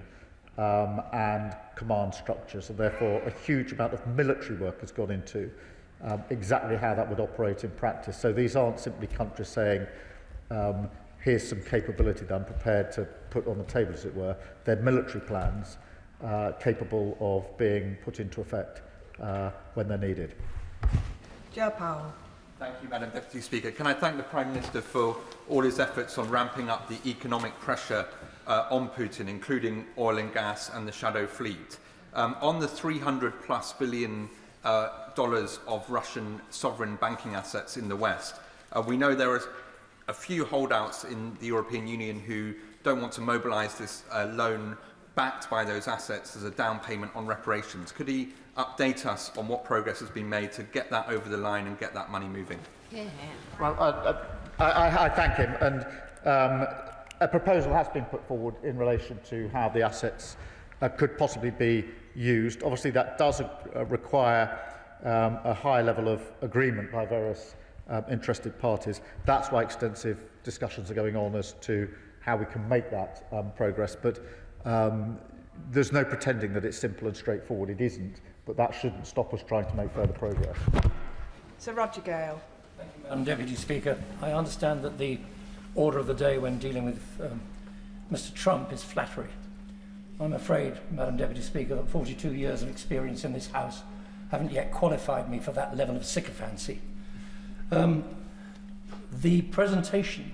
and command structures, and therefore a huge amount of military work has gone into exactly how that would operate in practice. So these aren't simply countries saying, here's some capability that I'm prepared to put on the table, as it were. They're military plans capable of being put into effect when they're needed. Joe Powell. Thank you, Madam Deputy Speaker. Can I thank the Prime Minister for all his efforts on ramping up the economic pressure on Putin, including oil and gas and the shadow fleet. On the $300+ billion of Russian sovereign banking assets in the West, we know there are a few holdouts in the European Union who don't want to mobilise this loan backed by those assets as a down payment on reparations. Could he update us on what progress has been made to get that over the line and get that money moving? Well, I thank him, and a proposal has been put forward in relation to how the assets could possibly be used. Obviously, that does require a high level of agreement by various interested parties. That's why extensive discussions are going on as to how we can make that progress. But there's no pretending that it's simple and straightforward. It isn't, but that shouldn't stop us trying to make further progress. Sir Roger Gale. Thank you, Madam Deputy Speaker. I understand that the order of the day when dealing with Mr. Trump is flattery. I'm afraid, Madam Deputy Speaker, that 42 years of experience in this House haven't yet qualified me for that level of sycophancy. The presentation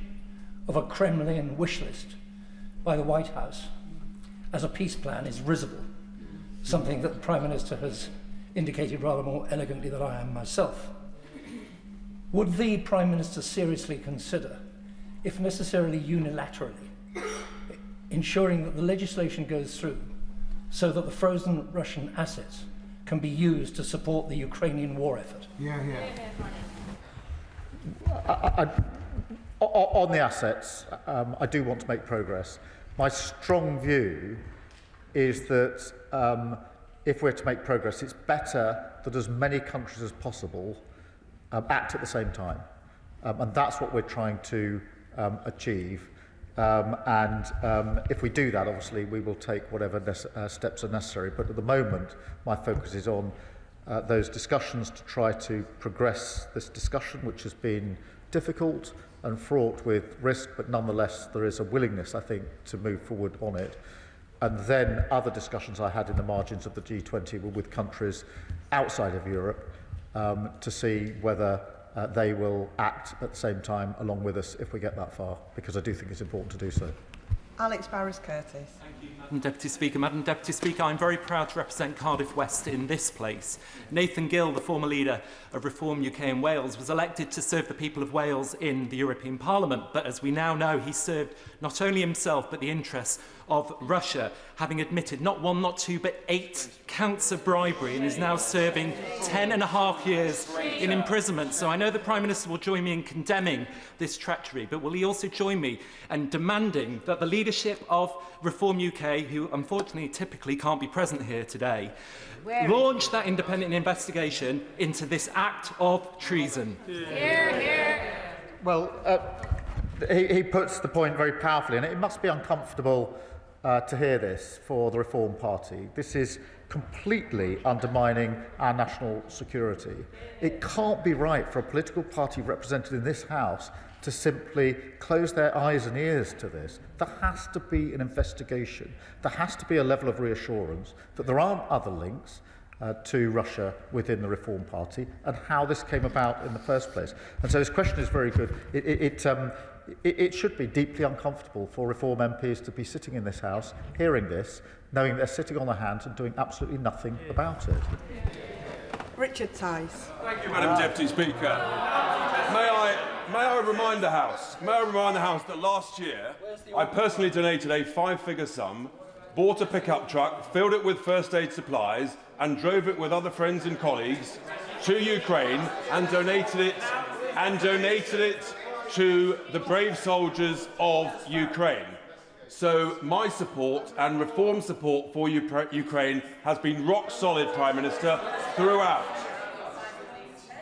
of a Kremlin wish list by the White House as a peace plan is risible, something that the Prime Minister has indicated rather more elegantly than I am myself. Would the Prime Minister seriously consider, if necessarily unilaterally, ensuring that the legislation goes through so that the frozen Russian assets can be used to support the Ukrainian war effort? On the assets, I do want to make progress. My strong view is that if we're to make progress, it's better that as many countries as possible act at the same time. And that's what we're trying to achieve. If we do that, obviously, we will take whatever steps are necessary. But at the moment, my focus is on those discussions to try to progress this discussion, which has been difficult and fraught with risk, but nonetheless, there is a willingness, I think, to move forward on it. And then other discussions I had in the margins of the G20 were with countries outside of Europe to see whether they will act at the same time along with us if we get that far, because I do think it's important to do so. Alex Barras-Curtis. Madam Deputy Speaker. Madam Deputy Speaker, I'm very proud to represent Cardiff West in this place. Nathan Gill, the former leader of Reform UK in Wales, was elected to serve the people of Wales in the European Parliament. But as we now know, he served not only himself but the interests of Russia, having admitted not one, not two, but 8 counts of bribery, and is now serving 10.5 years in imprisonment. So I know the Prime Minister will join me in condemning this treachery, but will he also join me in demanding that the leadership of Reform UK, who unfortunately typically can't be present here today, launch that independent investigation into this act of treason? Well, he puts the point very powerfully, and it must be uncomfortable to hear this for the Reform Party. This is completely undermining our national security. It can't be right for a political party represented in this House to simply close their eyes and ears to this. There has to be an investigation. There has to be a level of reassurance that there aren't other links to Russia within the Reform Party and how this came about in the first place. And so his question is very good. It should be deeply uncomfortable for Reform MPs to be sitting in this House, hearing this, knowing they're sitting on their hands and doing absolutely nothing about it. Richard Tice. Thank you, Madam Deputy Speaker. May I remind the House that last year I personally donated a 5-figure sum, bought a pickup truck, filled it with first aid supplies, and drove it with other friends and colleagues to Ukraine and donated it to the brave soldiers of Ukraine. So my support and Reform support for Ukraine has been rock solid, Prime Minister, throughout.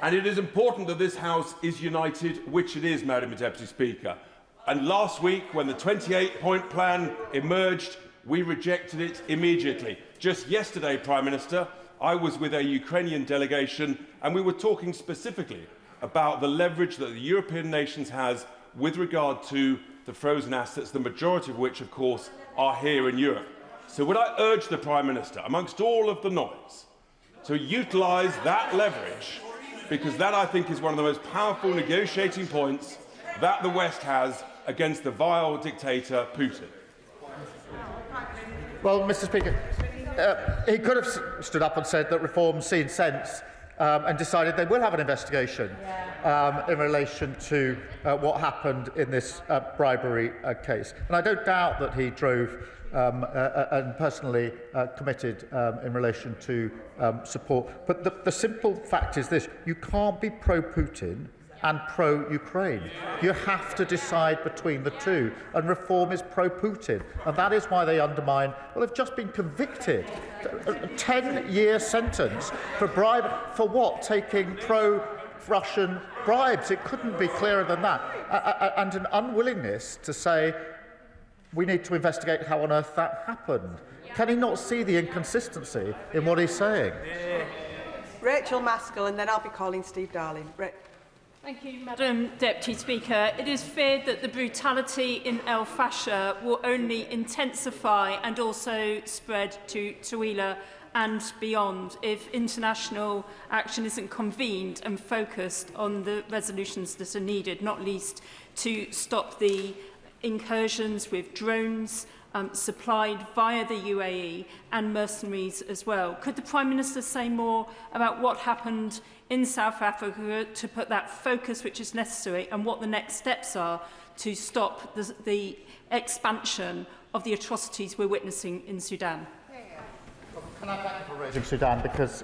And it is important that this House is united, which it is, Madam Deputy Speaker. And last week, when the 28-point plan emerged, we rejected it immediately. Just yesterday, Prime Minister, I was with a Ukrainian delegation, and we were talking specifically about the leverage that the European nations has with regard to the frozen assets, the majority of which, of course, are here in Europe. So would I urge the Prime Minister, amongst all of the noise, to utilise that leverage, because that, I think, is one of the most powerful negotiating points that the West has against the vile dictator Putin. Well, Mr. Speaker, he could have stood up and said that Reform's seen sense and decided they will have an investigation in relation to what happened in this bribery case. And I don't doubt that he drove and personally committed in relation to support. But the simple fact is this: you can't be pro-Putin and pro-Ukraine. You have to decide between the two, and Reform is pro-Putin, and that is why they undermine. Well, they've just been convicted, a 10-year sentence for bribe for what? Taking pro-Russian bribes. It couldn't be clearer than that, and an unwillingness to say we need to investigate how on earth that happened. Can he not see the inconsistency in what he's saying? Rachel Maskell, and then I'll be calling Steve Darling. Thank you, Madam Deputy Speaker. It is feared that the brutality in El Fasher will only intensify and also spread to Tooele and beyond if international action isn't convened and focused on the resolutions that are needed, not least to stop the incursions with drones supplied via the UAE and mercenaries as well. Could the Prime Minister say more about what happened in South Africa to put that focus which is necessary, and what the next steps are to stop the expansion of the atrocities we're witnessing in Sudan? Can I thank you for raising Sudan, because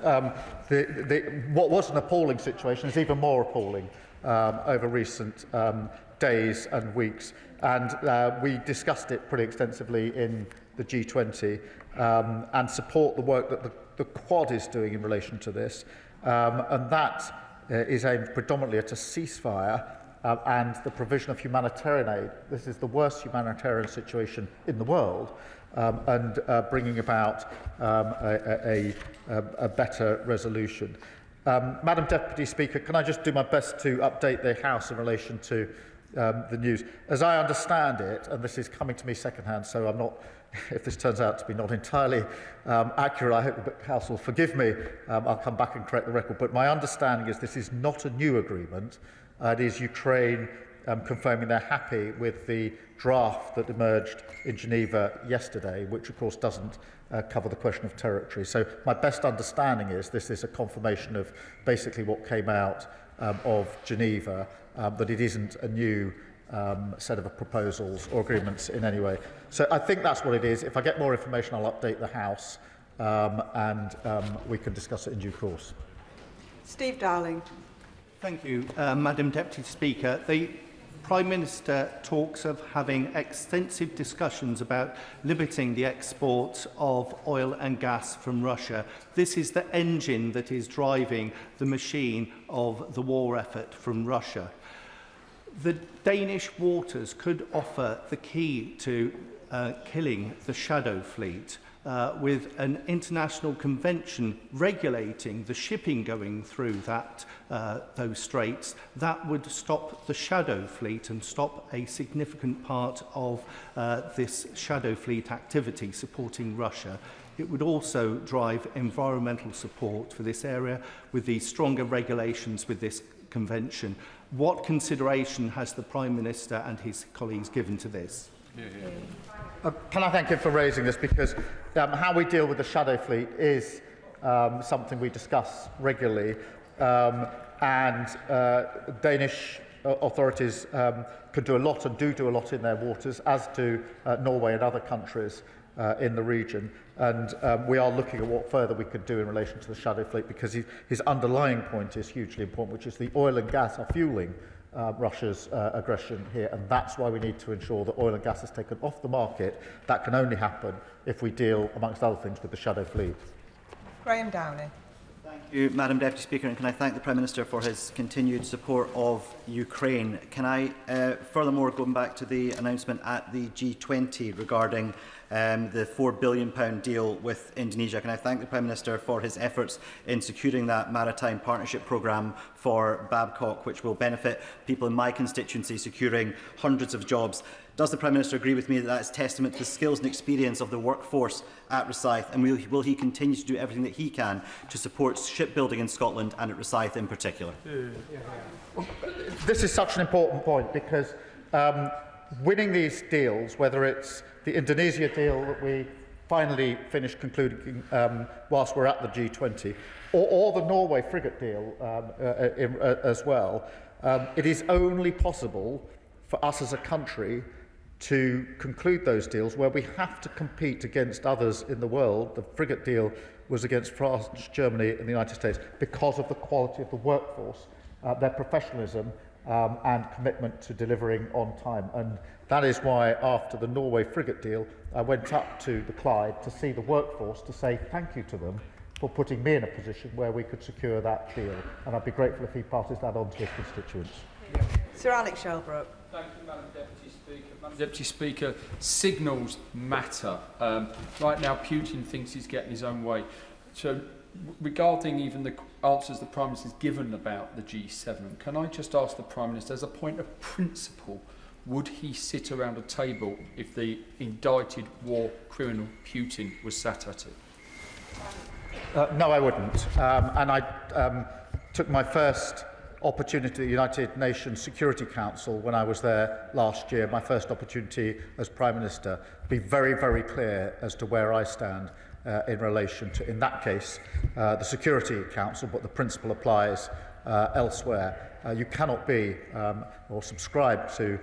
what was an appalling situation is even more appalling over recent days and weeks. And we discussed it pretty extensively in the G20 and support the work that the Quad is doing in relation to this. And that is aimed predominantly at a ceasefire and the provision of humanitarian aid. This is the worst humanitarian situation in the world, and bringing about a better resolution. Madam Deputy Speaker, can I just do my best to update the House in relation to the news? As I understand it, and this is coming to me secondhand, so I'm not, if this turns out to be not entirely accurate, I hope the House will forgive me. I'll come back and correct the record. But my understanding is this is not a new agreement. It is Ukraine confirming they're happy with the draft that emerged in Geneva yesterday, which of course doesn't cover the question of territory. So my best understanding is this is a confirmation of basically what came out of Geneva, that it isn't a new set of proposals or agreements in any way. So I think that's what it is. If I get more information, I'll update the House and we can discuss it in due course. Steve Darling. Thank you, Madam Deputy Speaker. The Prime Minister talks of having extensive discussions about limiting the export of oil and gas from Russia. This is the engine that is driving the machine of the war effort from Russia. The Danish waters could offer the key to killing the shadow fleet. With an international convention regulating the shipping going through those straits, that would stop the shadow fleet and stop a significant part of this shadow fleet activity supporting Russia. It would also drive environmental support for this area with the stronger regulations with this convention. What consideration has the Prime Minister and his colleagues given to this? Can I thank him for raising this, because how we deal with the shadow fleet is something we discuss regularly, and Danish authorities can do a lot and do a lot in their waters, as do Norway and other countries in the region. And we are looking at what further we could do in relation to the shadow fleet, because his underlying point is hugely important, which is the oil and gas are fueling Russia's aggression here, and that's why we need to ensure that oil and gas is taken off the market. That can only happen if we deal, amongst other things, with the shadow fleet. Graham Downey. Thank you, Madam Deputy Speaker, and can I thank the Prime Minister for his continued support of Ukraine. Can I, furthermore, going back to the announcement at the G20 regarding the £4 billion deal with Indonesia, can I thank the Prime Minister for his efforts in securing that maritime partnership programme for Babcock, which will benefit people in my constituency, securing hundreds of jobs. Does the Prime Minister agree with me that that is testament to the skills and experience of the workforce at Rosyth, and will he continue to do everything that he can to support shipbuilding in Scotland and at Rosyth in particular? This is such an important point, because winning these deals, whether it's the Indonesia deal that we finally finished concluding whilst we're at the G20, or the Norway frigate deal as well, it is only possible for us as a country to conclude those deals where we have to compete against others in the world. The frigate deal was against France, Germany and the United States because of the quality of the workforce, their professionalism and commitment to delivering on time. And that is why, after the Norway frigate deal, I went up to the Clyde to see the workforce, to say thank you to them for putting me in a position where we could secure that deal. And I'd be grateful if he passes that on to his constituents. Sir Alex Shelbrooke. Thank you, Madam Deputy Speaker. Madam Deputy Speaker, signals matter. Right now, Putin thinks he's getting his own way. So, regarding even the answers the Prime Minister has given about the G7, can I just ask the Prime Minister, as a point of principle, would he sit around a table if the indicted war criminal Putin was sat at it? No, I wouldn't. And I took my first opportunity at the United Nations Security Council when I was there last year, my first opportunity as Prime Minister, be very, very clear as to where I stand in relation to, in that case, the Security Council, but the principle applies elsewhere. You cannot be or subscribe to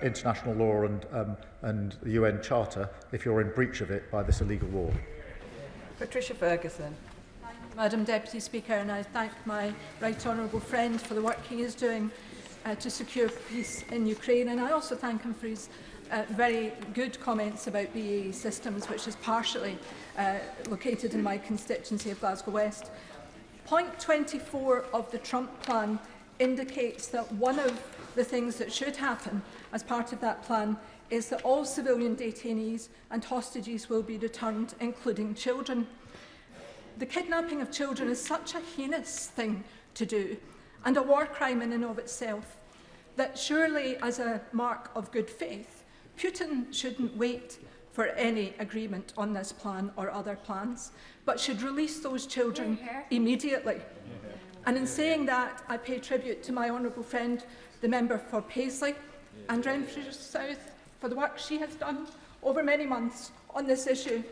international law and the UN Charter if you're in breach of it by this illegal war. Patricia Ferguson. Madam Deputy Speaker, and I thank my right honourable friend for the work he is doing to secure peace in Ukraine, and I also thank him for his very good comments about BAE Systems, which is partially located in my constituency of Glasgow West. Point 24 of the Trump plan indicates that one of the things that should happen as part of that plan is that all civilian detainees and hostages will be returned, including children. The kidnapping of children is such a heinous thing to do and a war crime in and of itself that surely, as a mark of good faith, Putin shouldn't wait for any agreement on this plan or other plans, but should release those children immediately. And in saying that, I pay tribute to my honourable friend, the member for Paisley and Renfrew South, for the work she has done over many months on this issue.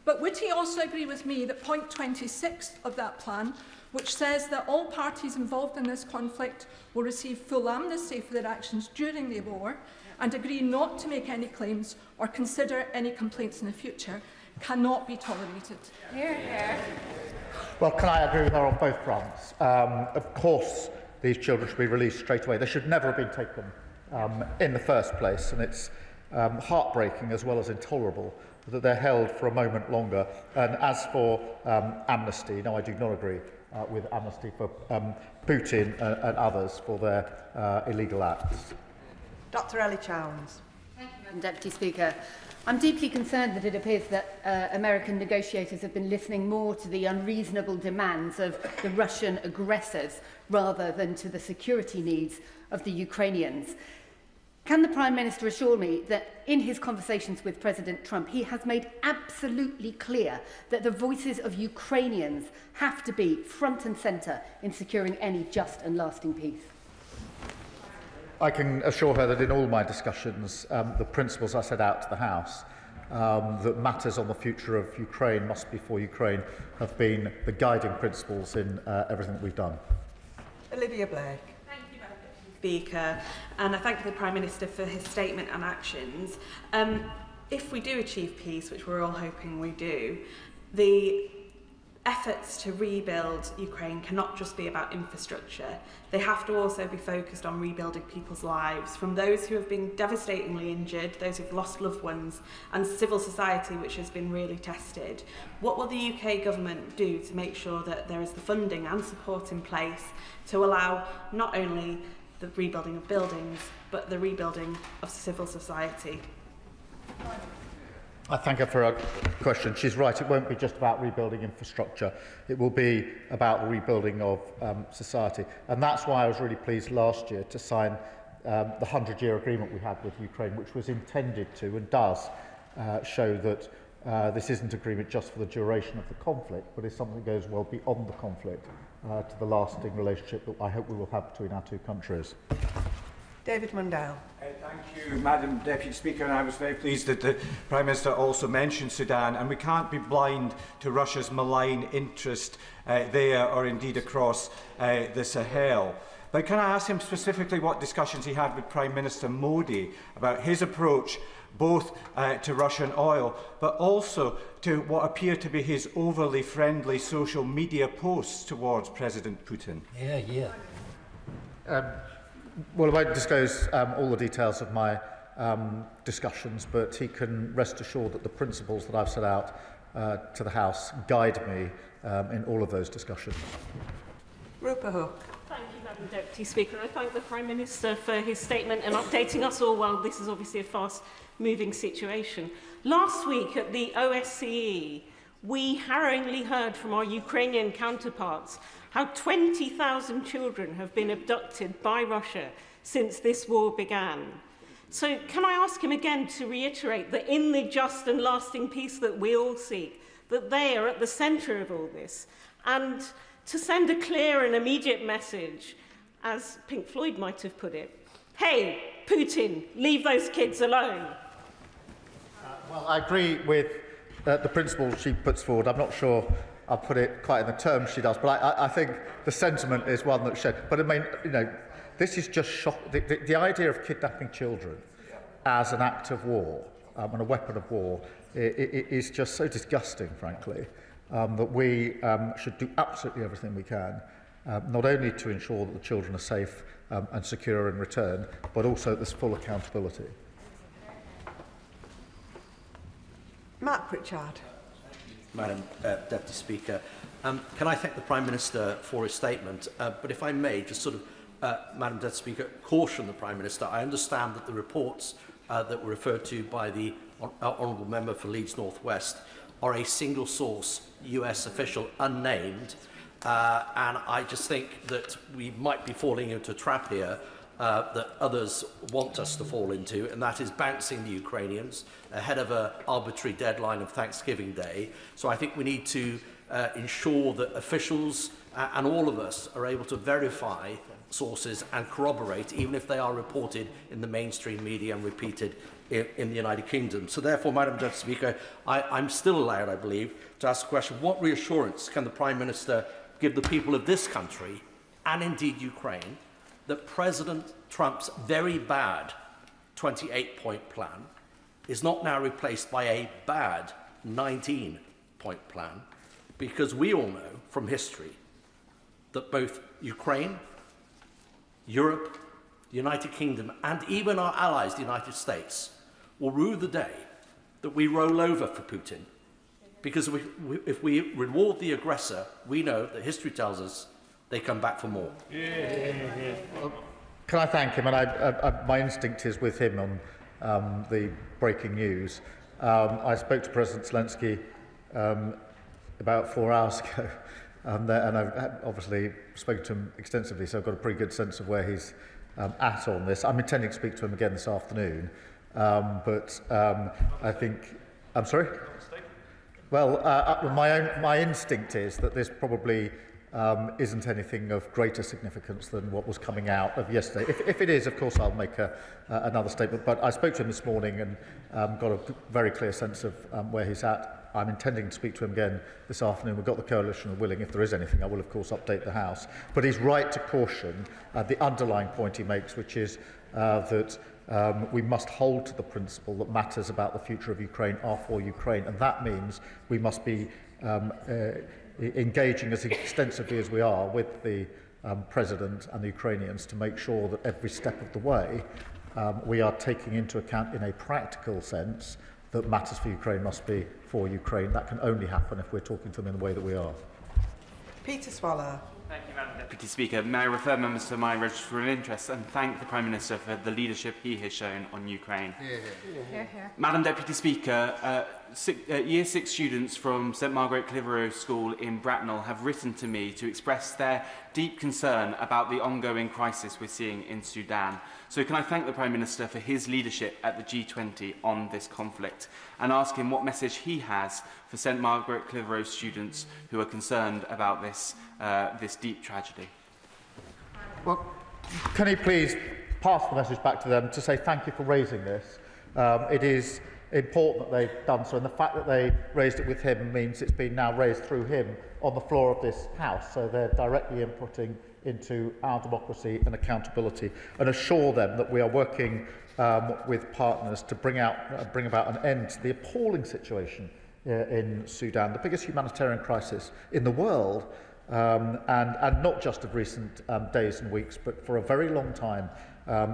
But would he also agree with me that point 26 of that plan, which says that all parties involved in this conflict will receive full amnesty for their actions during the war and agree not to make any claims or consider any complaints in the future, cannot be tolerated? Well, can I agree with her on both fronts? Of course, these children should be released straight away. They should never have been taken in the first place, and it's heartbreaking as well as intolerable that they're held for a moment longer. And as for amnesty, no, I do not agree with amnesty for Putin and others for their illegal acts. Dr. Ellie Chowns. Thank you, Madam Deputy Speaker. I'm deeply concerned that it appears that American negotiators have been listening more to the unreasonable demands of the Russian aggressors rather than to the security needs of the Ukrainians. Can the Prime Minister assure me that in his conversations with President Trump, he has made absolutely clear that the voices of Ukrainians have to be front and centre in securing any just and lasting peace? I can assure her that in all my discussions, the principles I set out to the House, that matters on the future of Ukraine must be for Ukraine, have been the guiding principles in everything that we've done. Olivia Blake. Speaker, and I thank the Prime Minister for his statement and actions. If we do achieve peace, which we're all hoping we do, the efforts to rebuild Ukraine cannot just be about infrastructure. They have to also be focused on rebuilding people's lives, from those who have been devastatingly injured, those who've lost loved ones, and civil society, which has been really tested. What will the UK government do to make sure that there is the funding and support in place to allow not only the rebuilding of buildings, but the rebuilding of civil society? I thank her for her question. She's right, it won't be just about rebuilding infrastructure. It will be about the rebuilding of society. And that's why I was really pleased last year to sign the 100-year agreement we had with Ukraine, which was intended to and does show that this isn't an agreement just for the duration of the conflict, but is something that goes well beyond the conflict to the lasting relationship that I hope we will have between our two countries. David Mundell. Thank you, Madam Deputy Speaker, and I was very pleased that the Prime Minister also mentioned Sudan, and we can't be blind to Russia's malign interest there or indeed across the Sahel. But can I ask him specifically what discussions he had with Prime Minister Modi about his approach both to Russian oil, but also to what appear to be his overly friendly social media posts towards President Putin? Well, I won't disclose all the details of my discussions, but he can rest assured that the principles that I've set out to the House guide me in all of those discussions. Rupa Hook. Thank you, Madam Deputy Speaker. I thank the Prime Minister for his statement and updating us all while this is obviously a fast-moving situation. Last week at the OSCE, we harrowingly heard from our Ukrainian counterparts how 20,000 children have been abducted by Russia since this war began. So can I ask him again to reiterate that in the just and lasting peace that we all seek, that they are at the centre of all this, and to send a clear and immediate message as Pink Floyd might have put it. Hey, Putin, leave those kids alone. Well, I agree with the principles she puts forward. I'm not sure I'll put it quite in the terms she does, but I think the sentiment is one that's shared. But I mean, you know, this is just shock. The idea of kidnapping children as an act of war and a weapon of war is just so disgusting, frankly, that we should do absolutely everything we can, not only to ensure that the children are safe and secure in return, but also there's full accountability. Matt Pritchard. Madam Deputy Speaker, can I thank the Prime Minister for his statement? But if I may, just sort of, Madam Deputy Speaker, caution the Prime Minister. I understand that the reports that were referred to by the Honourable Member for Leeds North West are a single source US official, unnamed, and I just think that we might be falling into a trap here that others want us to fall into, and that is bouncing the Ukrainians ahead of an arbitrary deadline of Thanksgiving Day. So I think we need to ensure that officials and all of us are able to verify sources and corroborate, even if they are reported in the mainstream media and repeated in the United Kingdom. So therefore, Madam Deputy Speaker, I'm still allowed, I believe, to ask the question, what reassurance can the Prime Minister give the people of this country, and indeed Ukraine, that President Trump's very bad 28-point plan is not now replaced by a bad 19-point plan, because we all know from history that both Ukraine, Europe, the United Kingdom, and even our allies, the United States, will rue the day that we roll over for Putin. Because if we reward the aggressor, we know that history tells us they come back for more. Well, can I thank him? And my instinct is with him on the breaking news. I spoke to President Zelensky about 4 hours ago, and I've obviously spoken to him extensively, so I've got a pretty good sense of where he's at on this. I'm intending to speak to him again this afternoon, but I think... I'm sorry? Well, my instinct is that this probably isn't anything of greater significance than what was coming out of yesterday. If it is, of course, I'll make another statement. But I spoke to him this morning and got a very clear sense of where he's at. I'm intending to speak to him again this afternoon. We've got the coalition of willing. If there is anything, I will, of course, update the House. But he's right to caution the underlying point he makes, which is that we must hold to the principle that matters about the future of Ukraine are for Ukraine. And that means we must be engaging as extensively as we are with the President and the Ukrainians to make sure that every step of the way we are taking into account in a practical sense that matters for Ukraine must be for Ukraine. That can only happen if we're talking to them in the way that we are. Peter Swallow. Thank you, Madam Deputy Speaker. May I refer members to my register of interest and thank the Prime Minister for the leadership he has shown on Ukraine. Madam Deputy Speaker, Year 6 students from St Margaret Clitheroe School in Bracknell have written to me to express their deep concern about the ongoing crisis we're seeing in Sudan. So can I thank the Prime Minister for his leadership at the G20 on this conflict and ask him what message he has for St Margaret Clitheroe students who are concerned about this deep tragedy. Well, can he please pass the message back to them to say thank you for raising this. It is important that they've done so, and the fact that they raised it with him means it's been now raised through him on the floor of this House, so they're directly inputting into our democracy and accountability, and assure them that we are working with partners to bring about an end to the appalling situation in Sudan, the biggest humanitarian crisis in the world, and not just of recent days and weeks, but for a very long time,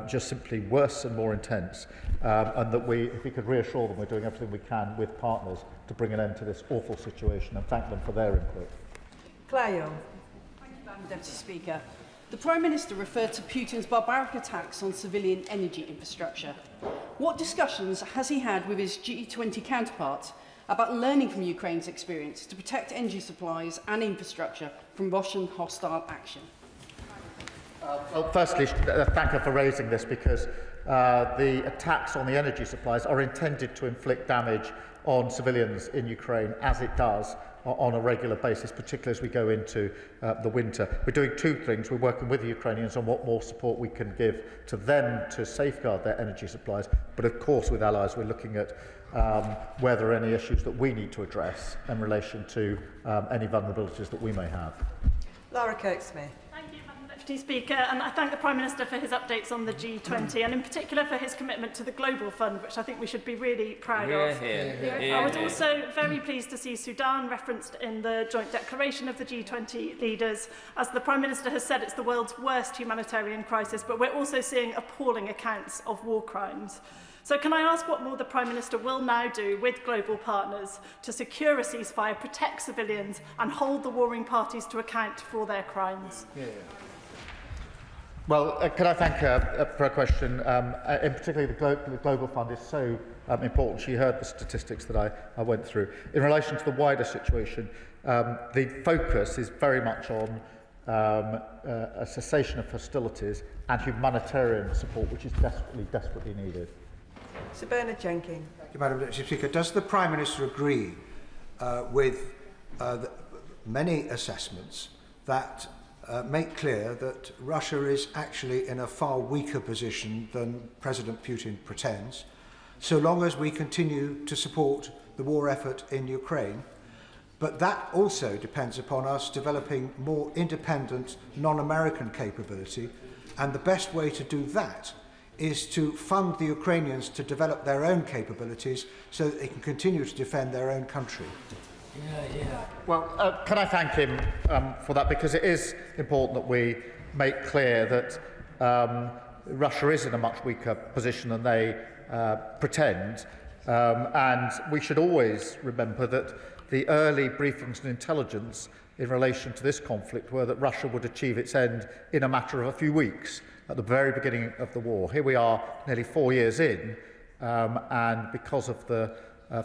just simply worse and more intense, and that if we could reassure them we're doing everything we can with partners to bring an end to this awful situation, and thank them for their input. Claire Young. Thank you, Madam Deputy Speaker. The Prime Minister referred to Putin's barbaric attacks on civilian energy infrastructure. What discussions has he had with his G20 counterparts about learning from Ukraine's experience to protect energy supplies and infrastructure from Russian hostile action? Well, firstly, thank her for raising this, because the attacks on the energy supplies are intended to inflict damage on civilians in Ukraine, as it does on a regular basis, particularly as we go into the winter. We're doing two things. We're working with the Ukrainians on what more support we can give to them to safeguard their energy supplies, but of course with allies we're looking at where there are any issues that we need to address in relation to any vulnerabilities that we may have. Laura Kirksmith. Deputy Speaker, and I thank the Prime Minister for his updates on the G20 and in particular for his commitment to the Global Fund, which I think we should be really proud of. I was also very pleased to see Sudan referenced in the joint declaration of the G20 leaders. As the Prime Minister has said, it's the world's worst humanitarian crisis, but we're also seeing appalling accounts of war crimes. So can I ask what more the Prime Minister will now do with global partners to secure a ceasefire, protect civilians and hold the warring parties to account for their crimes? Well, can I thank her for a question? In particular, the Global Fund is so important. She heard the statistics that I went through. In relation to the wider situation, the focus is very much on a cessation of hostilities and humanitarian support, which is desperately needed. Sir Bernard Jenkins. Thank you, Madam Deputy Speaker. Does the Prime Minister agree with many assessments that make clear that Russia is actually in a far weaker position than President Putin pretends, so long as we continue to support the war effort in Ukraine? But that also depends upon us developing more independent, non-American capability, and the best way to do that is to fund the Ukrainians to develop their own capabilities so that they can continue to defend their own country. Well, can I thank him for that, because it is important that we make clear that Russia is in a much weaker position than they pretend, and we should always remember that the early briefings and intelligence in relation to this conflict were that Russia would achieve its end in a matter of a few weeks at the very beginning of the war. Here we are nearly 4 years in, and because of the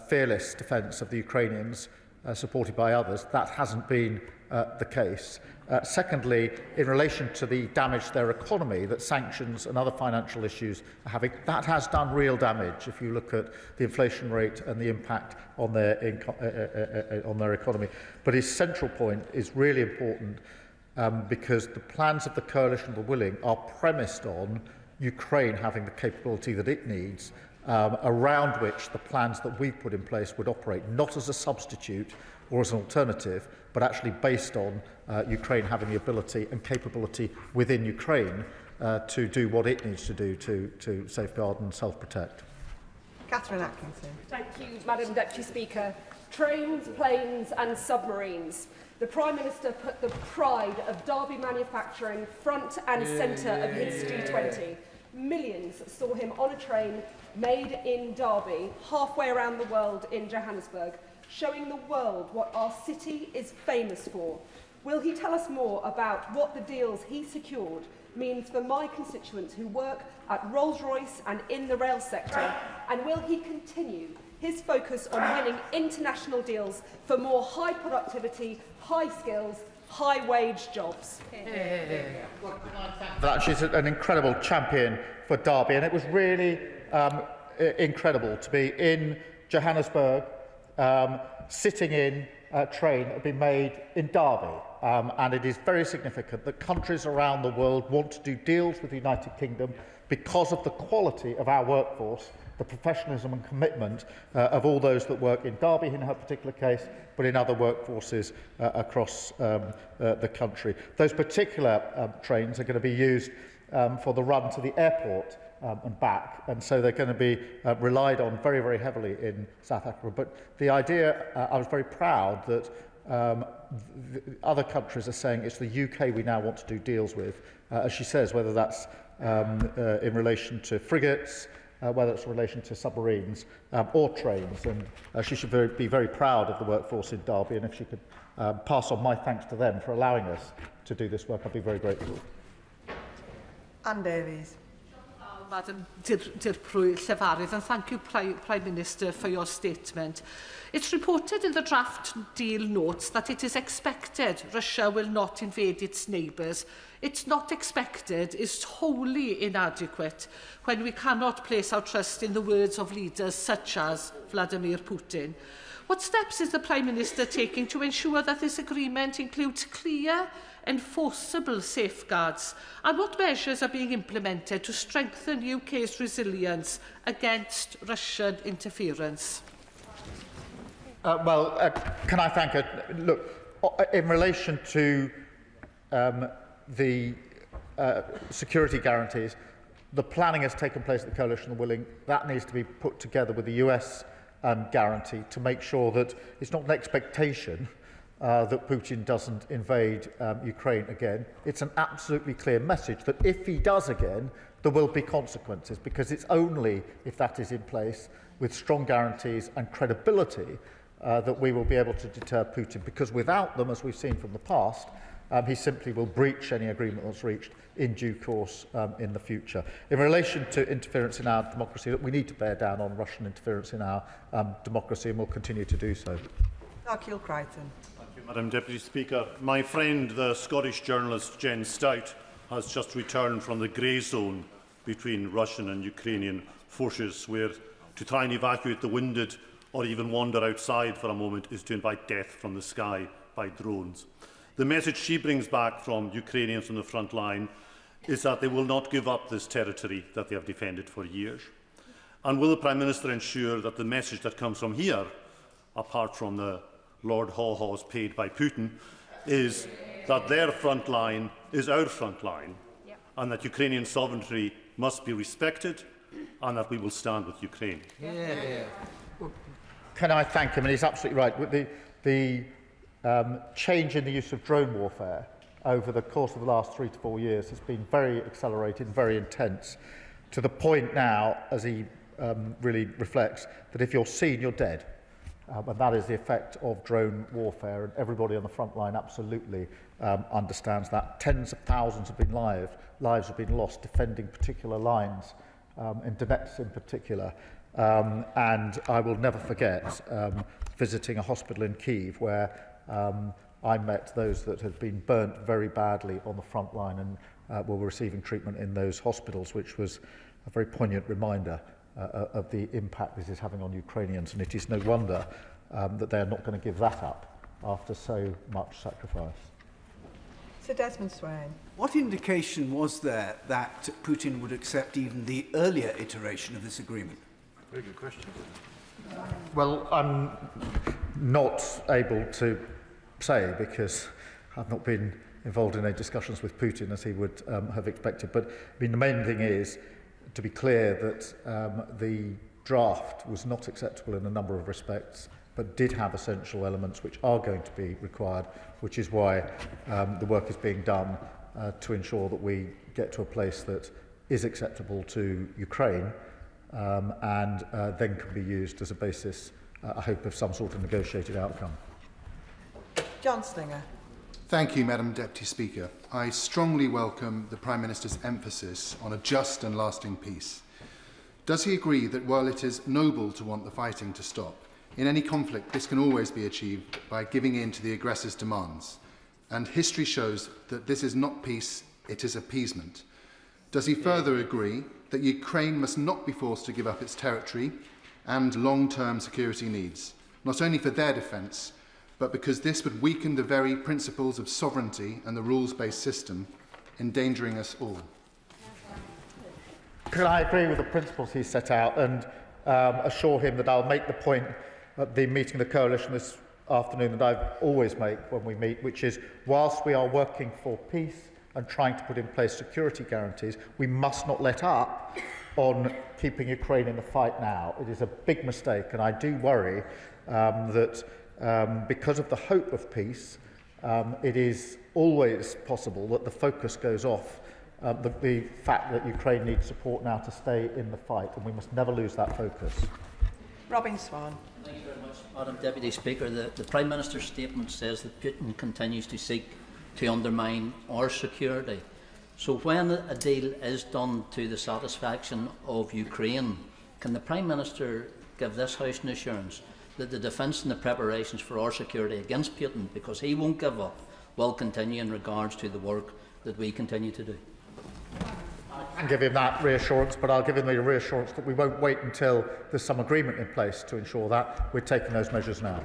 fearless defence of the Ukrainians, supported by others, that hasn't been the case. Secondly, in relation to the damage to their economy that sanctions and other financial issues are having, that has done real damage if you look at the inflation rate and the impact on their economy. But his central point is really important because the plans of the coalition of the willing are premised on Ukraine having the capability that it needs, around which the plans that we've put in place would operate, not as a substitute or as an alternative, but actually based on Ukraine having the ability and capability within Ukraine to do what it needs to do to safeguard and self-protect. Catherine Atkinson. Thank you, Madam Deputy Speaker. Trains, planes and submarines. The Prime Minister put the pride of Derby manufacturing front and centre of his G20. Millions saw him on a train made in Derby, halfway around the world in Johannesburg, showing the world what our city is famous for. Will he tell us more about what the deals he secured means for my constituents who work at Rolls-Royce and in the rail sector? And will he continue his focus on winning international deals for more high productivity, high skills, high wage jobs? That she's an incredible champion for Derby, and it was really incredible to be in Johannesburg, sitting in a train that had been made in Derby. And it is very significant that countries around the world want to do deals with the United Kingdom because of the quality of our workforce, the professionalism and commitment of all those that work in Derby in her particular case, but in other workforces across the country. Those particular trains are going to be used for the run to the airport and back, and so they're going to be relied on very, very heavily in South Africa. But the idea, I was very proud that other countries are saying it's the UK we now want to do deals with, as she says, whether that's in relation to frigates, whether it's in relation to submarines or trains. And she should be very proud of the workforce in Derby, and if she could pass on my thanks to them for allowing us to do this work, I'd be very grateful. Anne Davies. Madam Llefarydd, and thank you, Prime Minister, for your statement. It's reported in the draft deal notes that it is expected Russia will not invade its neighbours. It's not expected is wholly inadequate when we cannot place our trust in the words of leaders such as Vladimir Putin. What steps is the Prime Minister taking to ensure that this agreement includes clear, enforceable safeguards? And what measures are being implemented to strengthen UK's resilience against Russian interference? Can I thank her? Look, in relation to the security guarantees, the planning has taken place at the Coalition of the Willing. That needs to be put together with the US guarantee to make sure that it's not an expectation that Putin doesn't invade Ukraine again. It's an absolutely clear message that if he does again, there will be consequences, because it's only if that is in place with strong guarantees and credibility that we will be able to deter Putin, because without them, as we've seen from the past, he simply will breach any agreement that's reached in due course in the future. In relation to interference in our democracy, we need to bear down on Russian interference in our democracy, and we'll continue to do so. Thank Crichton. Thank you, Madam Deputy Speaker. My friend, the Scottish journalist Jen Stout, has just returned from the grey zone between Russian and Ukrainian forces, where to try and evacuate the wounded or even wander outside for a moment is to invite death from the sky by drones. The message she brings back from Ukrainians on the front line is that they will not give up this territory that they have defended for years. And will the Prime Minister ensure that the message that comes from here, apart from the Lord Haw-Haws paid by Putin, is that their front line is our front line, and that Ukrainian sovereignty must be respected, and that we will stand with Ukraine? Can I thank him? And he's absolutely right. The change in the use of drone warfare over the course of the last 3 to 4 years has been very accelerated, very intense, to the point now, as he really reflects, that if you're seen, you're dead. And that is the effect of drone warfare, and everybody on the front line absolutely understands that. Tens of thousands have been lives have been lost defending particular lines, in Donetsk in particular. And I will never forget visiting a hospital in Kyiv where I met those that had been burnt very badly on the front line and were receiving treatment in those hospitals, which was a very poignant reminder of the impact this is having on Ukrainians. And it is no wonder that they are not going to give that up after so much sacrifice. Sir Desmond Swain. What indication was there that Putin would accept even the earlier iteration of this agreement? Very good question. Well, I'm not able to say, because I've not been involved in any discussions with Putin as he would have expected. But I mean, the main thing is to be clear that the draft was not acceptable in a number of respects, but did have essential elements which are going to be required, which is why the work is being done to ensure that we get to a place that is acceptable to Ukraine and then can be used as a basis, I hope, of some sort of negotiated outcome. John Slinger. Thank you, Madam Deputy Speaker. I strongly welcome the Prime Minister's emphasis on a just and lasting peace. Does he agree that while it is noble to want the fighting to stop, in any conflict this can always be achieved by giving in to the aggressor's demands? And history shows that this is not peace, it is appeasement. Does he further agree that Ukraine must not be forced to give up its territory and long-term security needs, not only for their defence, but because this would weaken the very principles of sovereignty and the rules-based system, endangering us all? Can I agree with the principles he set out and assure him that I'll make the point at the meeting of the Coalition this afternoon that I always make when we meet, which is, whilst we are working for peace and trying to put in place security guarantees, we must not let up on keeping Ukraine in the fight now. It is a big mistake, and I do worry that because of the hope of peace, it is always possible that the focus goes off the fact that Ukraine needs support now to stay in the fight, and we must never lose that focus. Robin Swan. Thank you very much, Madam Deputy Speaker. The Prime Minister's statement says that Putin continues to seek to undermine our security. So when a deal is done to the satisfaction of Ukraine, can the Prime Minister give this House an assurance that the defence and the preparations for our security against Putin, because he won't give up, will continue in regards to the work that we continue to do? can give him that reassurance, but I'll give him the reassurance that we won't wait until there's some agreement in place to ensure that. We're taking those measures now.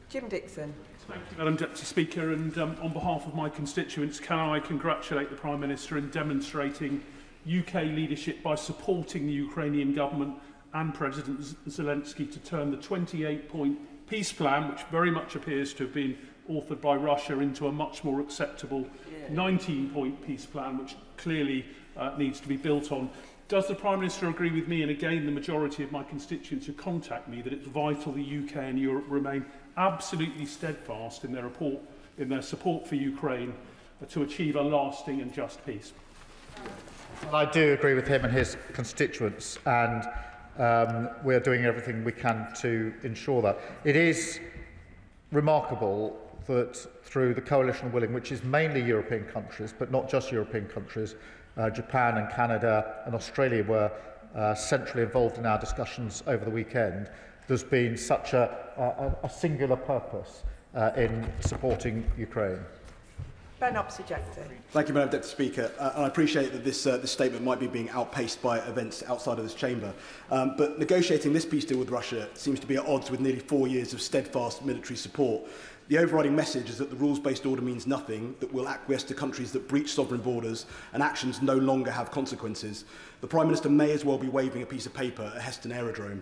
Jim Dixon. Thank you, Madam Deputy Speaker, and on behalf of my constituents, can I congratulate the Prime Minister in demonstrating UK leadership by supporting the Ukrainian government and President Zelensky to turn the 28-point peace plan, which very much appears to have been authored by Russia, into a much more acceptable 19-point peace plan, which clearly needs to be built on. Does the Prime Minister agree with me, and again the majority of my constituents who contact me, that it's vital the UK and Europe remain absolutely steadfast in their support for Ukraine to achieve a lasting and just peace? Well, I do agree with him and his constituents, and we are doing everything we can to ensure that. It is remarkable that through the coalition of willing, which is mainly European countries, but not just European countries, Japan and Canada and Australia were centrally involved in our discussions over the weekend. There's been such a singular purpose in supporting Ukraine. Ben Opsejector. Thank you, Madam Deputy Speaker. And I appreciate that this statement might be being outpaced by events outside of this chamber. But negotiating this peace deal with Russia seems to be at odds with nearly 4 years of steadfast military support. The overriding message is that the rules-based order means nothing, that we'll acquiesce to countries that breach sovereign borders, and actions no longer have consequences. The Prime Minister may as well be waving a piece of paper at Heston Aerodrome.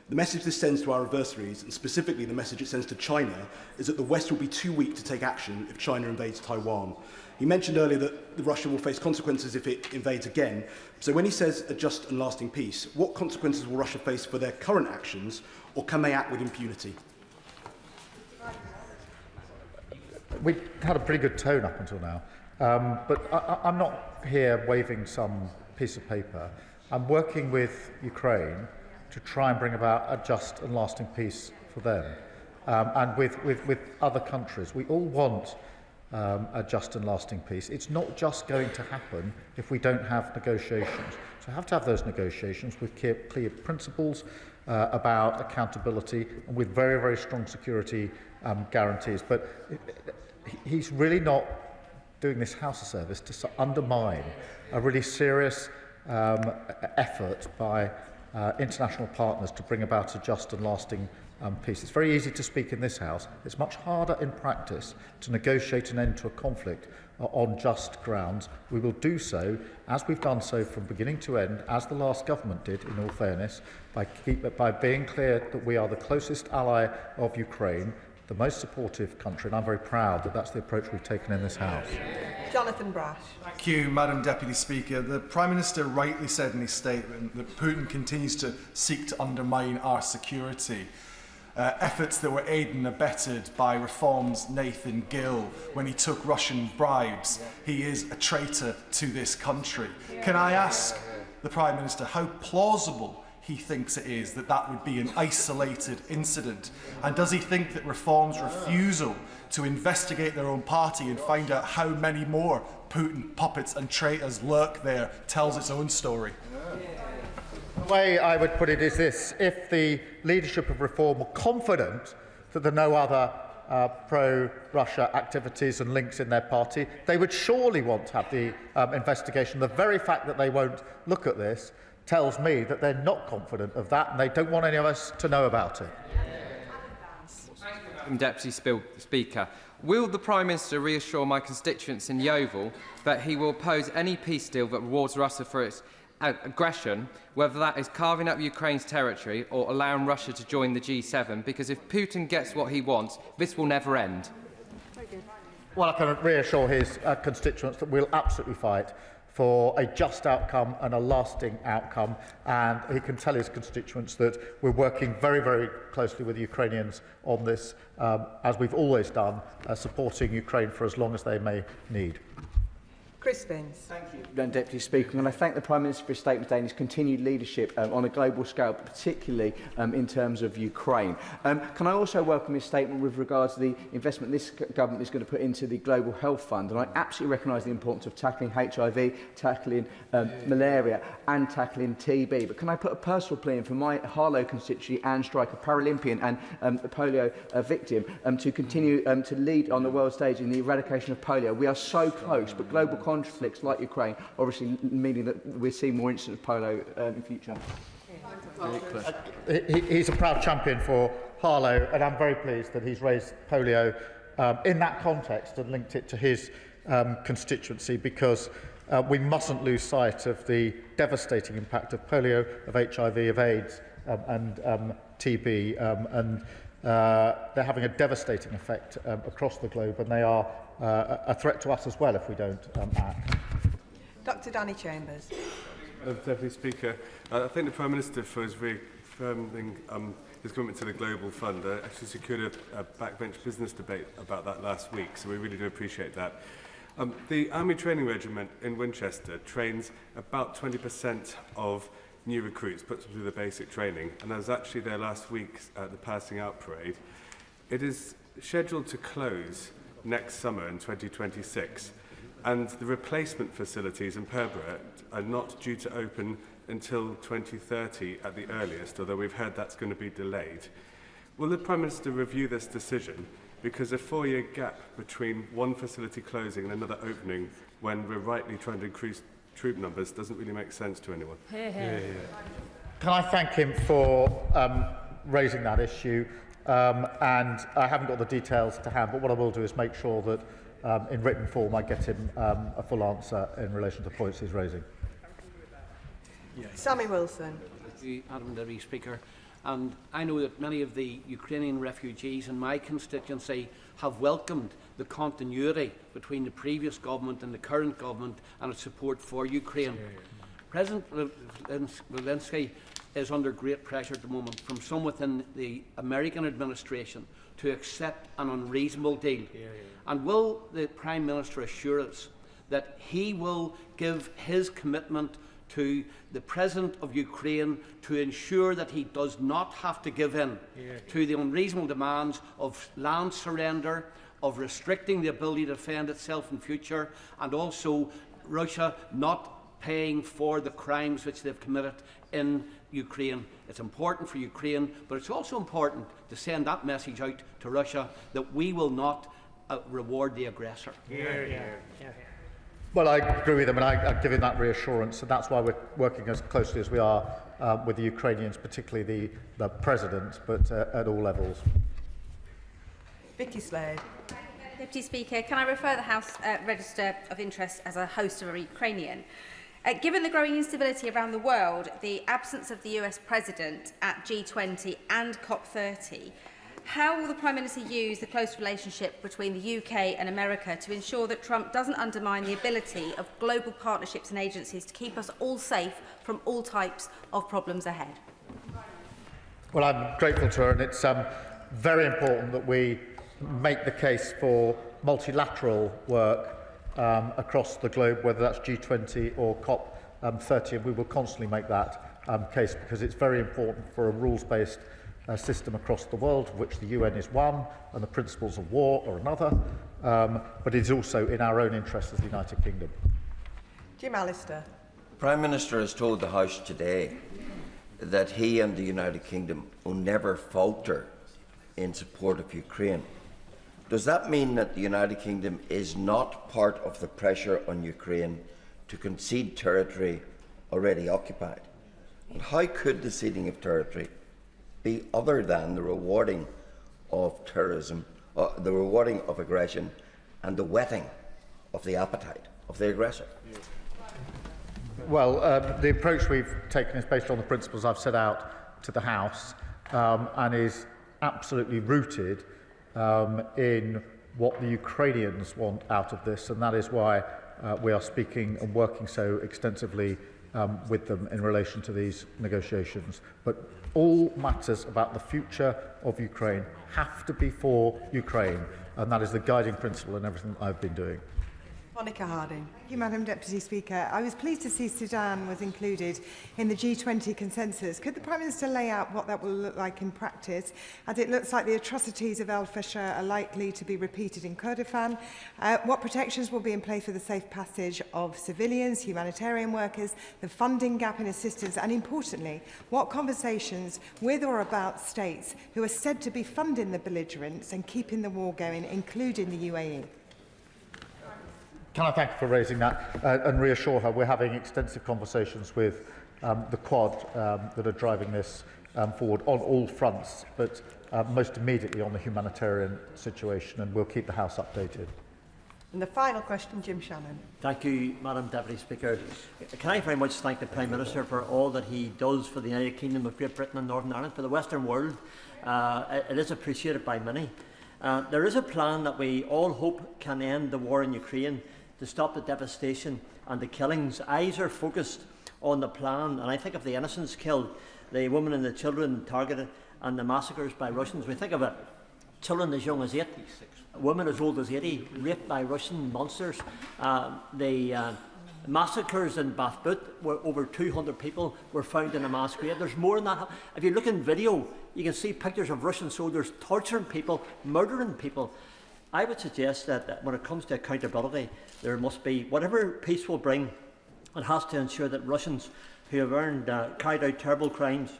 The message this sends to our adversaries, and specifically the message it sends to China, is that the West will be too weak to take action if China invades Taiwan. He mentioned earlier that Russia will face consequences if it invades again. So when he says a just and lasting peace, what consequences will Russia face for their current actions, or can they act with impunity? We had a pretty good tone up until now, but I'm not here waving some piece of paper. I'm working with Ukraine to try and bring about a just and lasting peace for them, and with other countries. We all want a just and lasting peace. It's not just going to happen if we don't have negotiations. So we have to have those negotiations with clear principles about accountability and with very, very strong security guarantees. But he's really not doing this House a service to undermine a really serious effort by international partners to bring about a just and lasting peace. It's very easy to speak in this House. It's much harder in practice to negotiate an end to a conflict on just grounds. We will do so, as we've done so from beginning to end, as the last government did, in all fairness, by being clear that we are the closest ally of Ukraine, the most supportive country, and I'm very proud that that's the approach we've taken in this House. Jonathan Brash. Thank you, Madam Deputy Speaker. The Prime Minister rightly said in his statement that Putin continues to seek to undermine our security. Efforts that were aided and abetted by Reform's Nathan Gill when he took Russian bribes. He is a traitor to this country. Can I ask the Prime Minister how plausible he thinks it is that that would be an isolated incident? And does he think that Reform's refusal to investigate their own party and find out how many more Putin puppets and traitors lurk there tells its own story? The way I would put it is this: if the leadership of Reform were confident that there are no other pro-Russia activities and links in their party, they would surely want to have the investigation. The very fact that they won't look at this tells me that they're not confident of that and they don't want any of us to know about it. Madam Deputy Speaker, will the Prime Minister reassure my constituents in Yeovil that he will oppose any peace deal that rewards Russia for its aggression, whether that is carving up Ukraine's territory or allowing Russia to join the G7? Because if Putin gets what he wants, this will never end. Well, I can reassure his constituents that we'll absolutely fight for a just outcome and a lasting outcome, and he can tell his constituents that we're working very, very closely with the Ukrainians on this, as we've always done, supporting Ukraine for as long as they may need. Chris Spence. Thank you, Madam Deputy Speaker, and I thank the Prime Minister for his statement today and his continued leadership on a global scale, particularly in terms of Ukraine. Can I also welcome his statement with regards to the investment this government is going to put into the Global Health Fund? And I absolutely recognise the importance of tackling HIV, tackling malaria and tackling TB. But can I put a personal plea in for my Harlow constituency, Anne Strike, a Paralympian and a polio victim, to continue to lead on the world stage in the eradication of polio? We are so close, but global conflicts like Ukraine, obviously meaning that we're seeing more incidents of polio in future? He's a proud champion for Harlow, and I'm very pleased that he's raised polio in that context and linked it to his constituency, because we mustn't lose sight of the devastating impact of polio, of HIV, of AIDS and TB, and they're having a devastating effect across the globe, and they are a threat to us as well if we don't act. Dr Danny Chambers. Deputy Speaker, I thank the Prime Minister for his reaffirming his commitment to the Global Fund. I actually secured a backbench business debate about that last week, so we really do appreciate that. The Army Training Regiment in Winchester trains about 20% of new recruits, puts them through the basic training, and I was actually there last week at the Passing Out Parade. It is scheduled to close next summer in 2026, and the replacement facilities in Perborough are not due to open until 2030 at the earliest, although we've heard that's going to be delayed. Will the Prime Minister review this decision? Because a 4-year gap between one facility closing and another opening, when we're rightly trying to increase troop numbers, doesn't really make sense to anyone. Can I thank him for raising that issue? And I haven't got the details to hand, but what I will do is make sure that in written form I get him a full answer in relation to the points he's raising. Sammy Wilson. Thank you, Madam Deputy Speaker. And I know that many of the Ukrainian refugees in my constituency have welcomed the continuity between the previous government and the current government and its support for Ukraine. President Zelensky is under great pressure at the moment from some within the American administration to accept an unreasonable deal. And will the Prime Minister assure us that he will give his commitment to the President of Ukraine to ensure that he does not have to give in to the unreasonable demands of land surrender, of restricting the ability to defend itself in future, and also Russia not paying for the crimes which they've committed in Ukraine? It's important for Ukraine, but it's also important to send that message out to Russia that we will not reward the aggressor. Well, I agree with him, and I give him that reassurance, and that's why we're working as closely as we are with the Ukrainians, particularly the President, but at all levels. Vicky Slade. Deputy Speaker, can I refer the House Register of Interest as a host of a Ukrainian? Given the growing instability around the world, the absence of the US President at G20 and COP30, how will the Prime Minister use the close relationship between the UK and America to ensure that Trump doesn't undermine the ability of global partnerships and agencies to keep us all safe from all types of problems ahead? Well, I'm grateful to her, and it's very important that we make the case for multilateral work across the globe, whether that's G20 or COP30, and we will constantly make that case, because it's very important for a rules-based system across the world, of which the UN is one, and the principles of war are another, but it's also in our own interest as the United Kingdom. Jim Allister. The Prime Minister has told the House today that he and the United Kingdom will never falter in support of Ukraine. Does that mean that the United Kingdom is not part of the pressure on Ukraine to concede territory already occupied? And how could the ceding of territory be other than the rewarding of terrorism, the rewarding of aggression, and the whetting of the appetite of the aggressor? Well, the approach we've taken is based on the principles I've set out to the House, and is absolutely rooted in what the Ukrainians want out of this, and that is why we are speaking and working so extensively with them in relation to these negotiations. But all matters about the future of Ukraine have to be for Ukraine, and that is the guiding principle in everything I've been doing. Monica Harding. Thank you, Madam Deputy Speaker. I was pleased to see Sudan was included in the G20 consensus. Could the Prime Minister lay out what that will look like in practice, as it looks like the atrocities of El Fasher are likely to be repeated in Kurdistan? What protections will be in place for the safe passage of civilians, humanitarian workers, the funding gap in assistance, and importantly, what conversations with or about states who are said to be funding the belligerents and keeping the war going, including the UAE? Can I thank you for raising that and reassure her we're having extensive conversations with the Quad that are driving this forward on all fronts, but most immediately on the humanitarian situation, and we'll keep the House updated. And the final question, Jim Shannon. Thank you, Madam Deputy Speaker. Can I very much thank the Prime Minister for all that he does for the United Kingdom of Great Britain and Northern Ireland, for the Western world. It is appreciated by many. There is a plan that we all hope can end the war in Ukraine, to stop the devastation and the killings. Eyes are focused on the plan, and I think of the innocents killed, the women and the children targeted, and the massacres by Russians. We think of it, children as young as 8, women as old as 80, raped by Russian monsters. The massacres in Bathboot, where over 200 people were found in a mass grave. There's more than that. If you look in video, you can see pictures of Russian soldiers torturing people, murdering people. I would suggest that when it comes to accountability, there must be, whatever peace will bring, it has to ensure that Russians who have carried out terrible crimes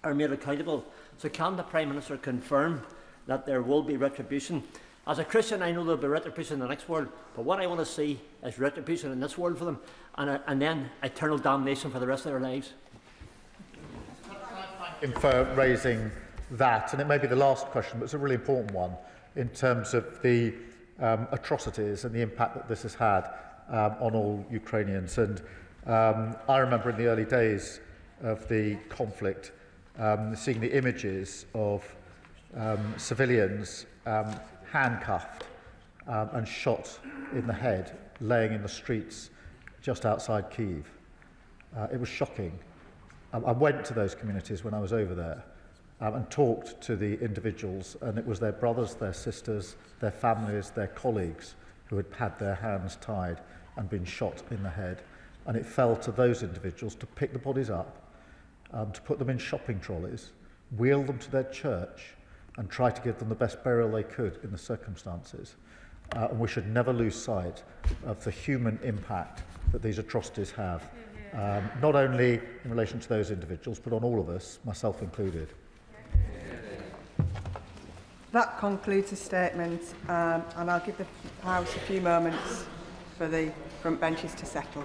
are made accountable. So can the Prime Minister confirm that there will be retribution? As a Christian, I know there will be retribution in the next world, but what I want to see is retribution in this world for them, and then eternal damnation for the rest of their lives. Thank you for raising that, and it may be the last question, but it's a really important one in terms of the atrocities and the impact that this has had on all Ukrainians. And I remember in the early days of the conflict seeing the images of civilians handcuffed and shot in the head, laying in the streets just outside Kyiv. It was shocking. I went to those communities when I was over there and talked to the individuals, and it was their brothers, their sisters, their families, their colleagues who had had their hands tied and been shot in the head. And it fell to those individuals to pick the bodies up, to put them in shopping trolleys, wheel them to their church, and try to give them the best burial they could in the circumstances. And we should never lose sight of the human impact that these atrocities have, not only in relation to those individuals, but on all of us, myself included. That concludes the statement, and I'll give the House a few moments for the front benches to settle.